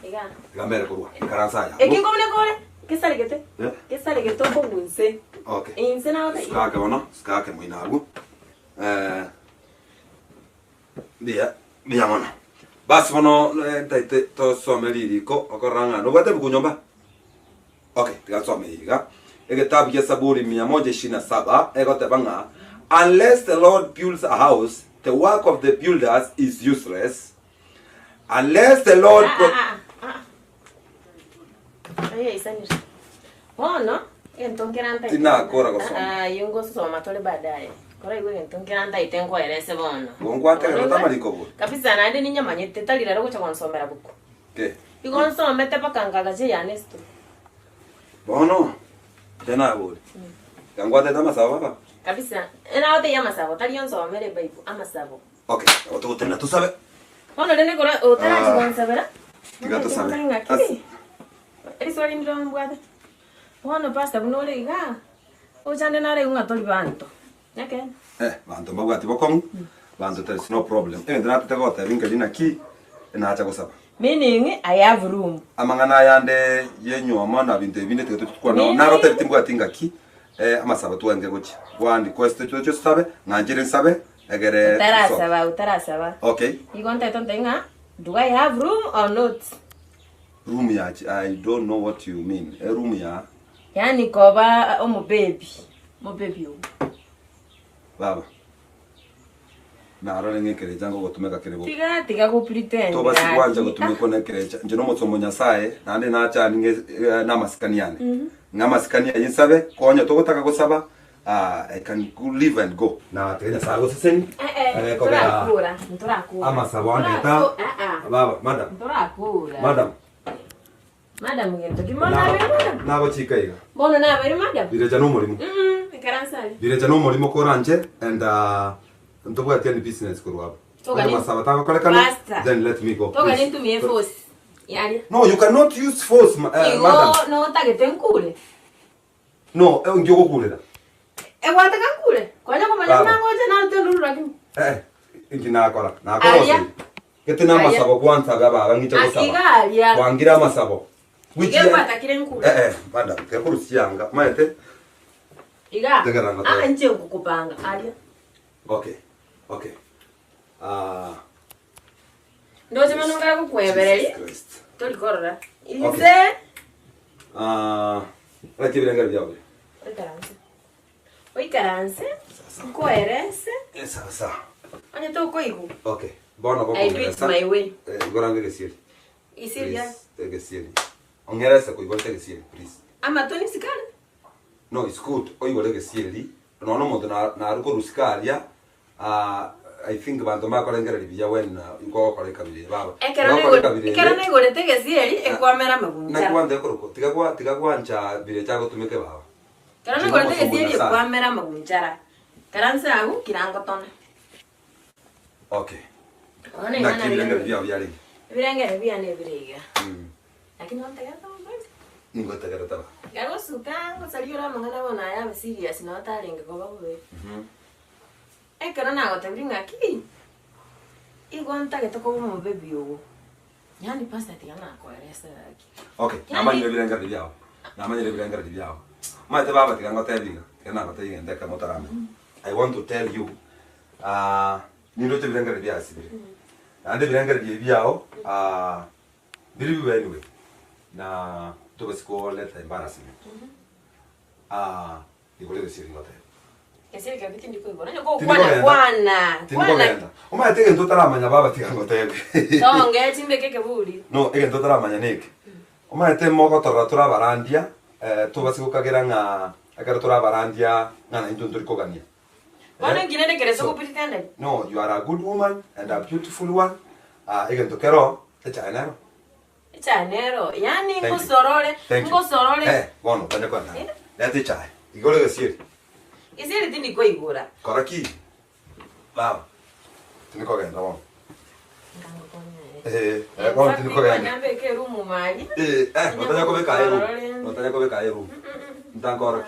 Igana. Gambere kurwa. Karansa ya. Ekingo mne kore. Kesalegete. Kesalegete ko bunse. Okay. Inse na ota. Skake bono, skake muina algo. Bia mona. Basi bono taite to someliri ko okoranga. No bate bukunyomba. Okay, tikasome higa. Ekitabu cha Zaburi 127 ekotebanga, unless the Lord builds a house, the work of the builders is useless. Unless the Lord isanir. Bono, entonkeranta. Tina kora kusoma. Yungo soma tole baadaye. Kora iwe entonkeranta itengo erese bono. Bongo ategera tamariko bo. Kabisa nande ninya manyete talira ro kucha konsomera buku. Okay. Ikonsoma mete pakanga gaje ya nesto. Bono. Tena bodi. Kangwate tamasaba baba. Kabisa. Ena ote ya masabo, talionso mere baibu amasabo. Okay, oto tena tu sabe. Bono dene kora otara chikonsabera. Tiga tu sabe. Eri swali ndiro mbwate. Bono pasta bunole iga. Ochande nare unga toli banto. Yake. Banto mbagwati bokong. Banto there is no problem. Ndina tutegota vingelina ki na acha kusaba. Meaning I have room. Amangana yande yenyu amana binte bine tetu kwa na rota bitimbu atinga ki amasaba tuange gochi. Wandi quest tu sabe ngajire sabe egere utara saba. Okay. You want to tenga? Do I have room or not? Room ya I don't know what you mean. Room ya. Yani koba omo baby. Mo baby yo. Baba. Na arole ngekere jango gotumeka kerebo. Tiga ko pretend. To basi kwanja gotumeka nekere njino motsomo nyasaye nande na cha ninge na masikaniane. Ngamasikania yinsabe konya to gotaka gosaba I can live and go. Na tena sago seseni. Ntorakura. Ama sabone ta. Baba, madam. Ntorakura. Madam ngento kimona bero. Nabo chikaiga. Bono na bero madam. Bireja no mulimo. Ikaransale. Bireja no mulimo koranje and ntobo attend business kurwa. Masaba ta kolekana. Then let me go. Toka nintu mie force. Yani. No, you cannot use force, madam. No, tagete nkule. No, ngiyoko kulela. Wata kankule. Kwanya kwa manya ngoja na ntenduru lakini. Ingina kola. Na kola. Ketina masabo kwanza baba ngicha kusaba. Asigalia. Wangira masabo. Wije kwata kile nkule. Madam, kepurusi yanga. Maete. Iga. Nje kukupanga. Alia. Okay. Ndoje manunga kukwebereri. Toli korora. Ize. Ati bilenga byawe. Oikaranse. Koerese. Sasa. Anya to koigu. Okay. Bono ko. I do it my way. Ngorange gesiri. Isiria. Gesiri. Ongeresa ko igol gesiri, please. Ama toni sikali. No, it's good. O igol gesiri. No moto na ruko ruskalia. I think bantu makolengera libya when uko koleka bile baba. Ekera ne gorete gesiri ekwamera magunja. Na kwande ko tigakwa ncha bile chako tumeke baba. Kera ne gorete gesiri ekwamera magunjara. Karansa agu kirango tona. Okay. Ona na kibilenga bya byali. Bilenga bya ne birega. Lakini wantega tamba. Ngotagara taba. Gago sukango saliora mangana bona ya serious no taringa ko bawe. Ekera na gotabringa ki. Igonta getoko mo baby yo. Yani pasta tigana ko eresa ki. Okay, namanya bilenga byao. Namanya bilenga byao. Mate baba tiganga tabiga. Kana gotayiga ndeka motarame. I want to tell you nindo te bilenga byao sibiri. Ande bilenga byao Believe anyway. Na to siko let embarrassment. Ikole gesiri ngote. Kesiri kabiti ndiko ibona. Nyoko kwana. Oma tege ndotara manya baba tiga ngote. Tonge timbe keke buri. No, ege ndotara manya neke. Oma ete moko tora barandia, to basiko kagera nga akara tora barandia ngana indontori kogania. Wana ngine kereso kupititende. No, you are a good woman and a beautiful one. Ege ndokero echaenero. Echaenero, yani ngosorole. Bueno, tanya kwana. Lete chai. Igole gesiri. Isiri tindi ko igura. Koraki. Baba. Tiniko genda won. Won tiniko genda. Nyambe ke rumu mali. Watanya ko beka eru. Watanya ko beka eru. Ntankora.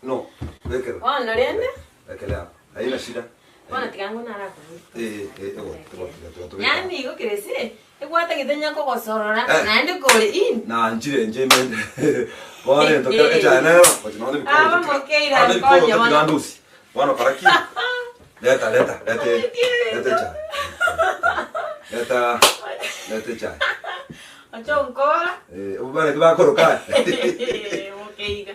No, bekero. Wana lende? Ekelea. Haina shida. Wana tikangu na rako. Ego. Yani iko kiresi. Ekwata kitenya ko gosorora. Nandi kole in. Na njire njemende. Wane ndokero echaenero. Wajinone biko. Mokeira konya wana. Bueno, para aquí. Lete chai. Lete chai. Acho unkora. Ubane tuba koroka. Mokeira.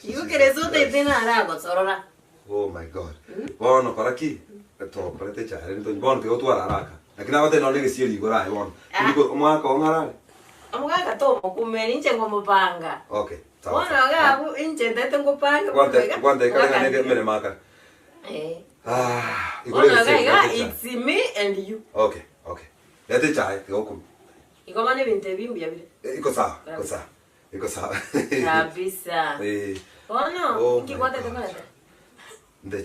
Iko kereso te tena arago sorora. Oh my God. Bueno, para aquí. Esto, lete chai. Entonces, bueno, te gotu araka. Lakini awate no lege siri gora, bueno. Ndiko mwaka ongara. Amugaka to kumeni nche ngomupanga. Okay. Wana gabu inche ndete ngopanga. Kwante kanga nege mele maka. Wana gaga it's me and you. Okay. Lete chai, tegokum. Iko mane binte bimbi ya bile. Iko sawa. Kabisa. Wana, nkikwata tengana. Nde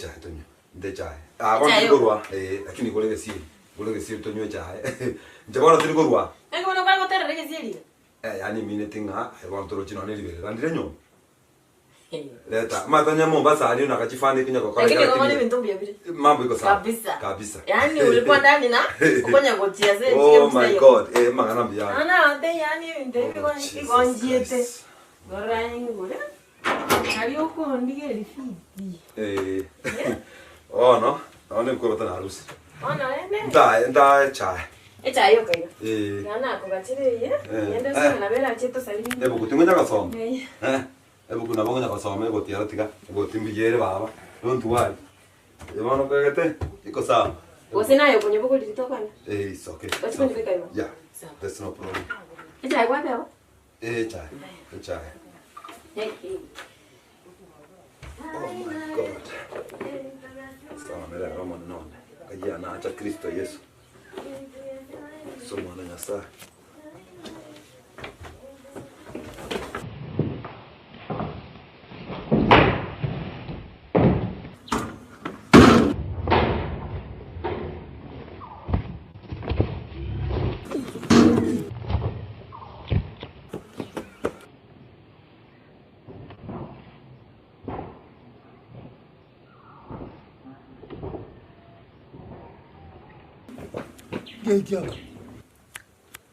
chai. Kwante gorwa. Lakini kolege siri tonyo chai. Njabona tiri gorwa. Ngo no kwa tera rege siri. Yani mine tinga, want to chino nilibele. Randire nyo. Leta, matanya Mombasa ali unakachifani kinya kwa lakini kama ni bintumbi ya bile. Mambo iko sawa. Kabisa. Yani ulikuwa ndani na ukonya gotia zile. Oh my God. Mangana mbia. Ana de yani ndebe kwa njiete. Gorangi gure. Aliyo ko ndige rifiti. Oh no. Naone mkoro tana harusi. Ona ene. Nda chai. Echa yo kayo. Yana ko gachire ye. Yenda sana na bela cheto salimi. Ebo kutingonya kasoma. Ebo kuna bongonya kasoma ebo tiara tika. Ebo timbiyere baba. Don't worry. Ebo no kagete. Iko sawa. Wasina yo kwenye boko litokana. It's okay. Basi ni beka yo. Yeah. That's no problem. Echa kwa hapo. Chai. Hey. Oh my God. Sana mera Roma none. Kajia na acha Kristo Yesu. Somo na Nyasaye.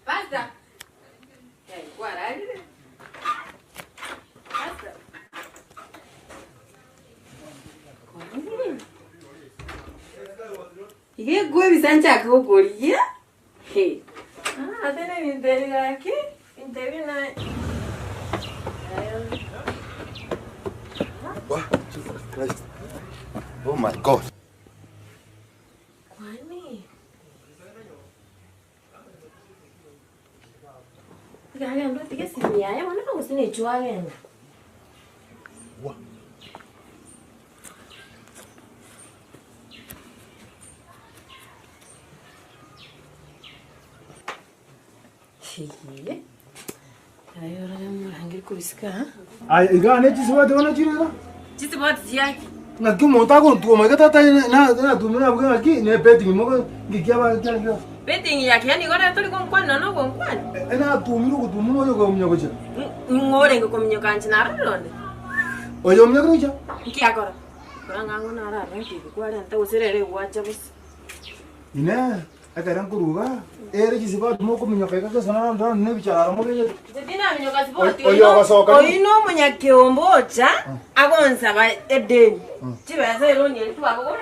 Basta. Guarda. Basta. Ige gwe bisancha kokoria. Hey. Atene interi aquí. Interi na. What? Jesus Christ. Oh my God. Gaya ndo tige simia ya wana usine chwa genda. Wa. Hiye. Ayo rara murangi kubisika. Ai igane chisiwa de wana chirira. Chisiwa tiyaki. Na kimonta ko tu ma gata na tu na buga ki ne betting mo ngikia ba kya. Betting yake yani gora tuli kwa kwana no kwa kwana. Ena tu miru ko tu mo yo ko mnyo cha. Ngore ngo mnyo kanchi na ronde. Oyo mnyo cha. Iki akora. Kuranga ngo na ra ranki kwa renta usirere wacha bus. Ina akaran kuruga. Ere chisiwa mo ko mnyo ka sana ndo ne bichara mo ke. Zidina mnyo kasi boti. Oyo no munya kiombocha agonza ba edeni. Chiba zero ni tu abo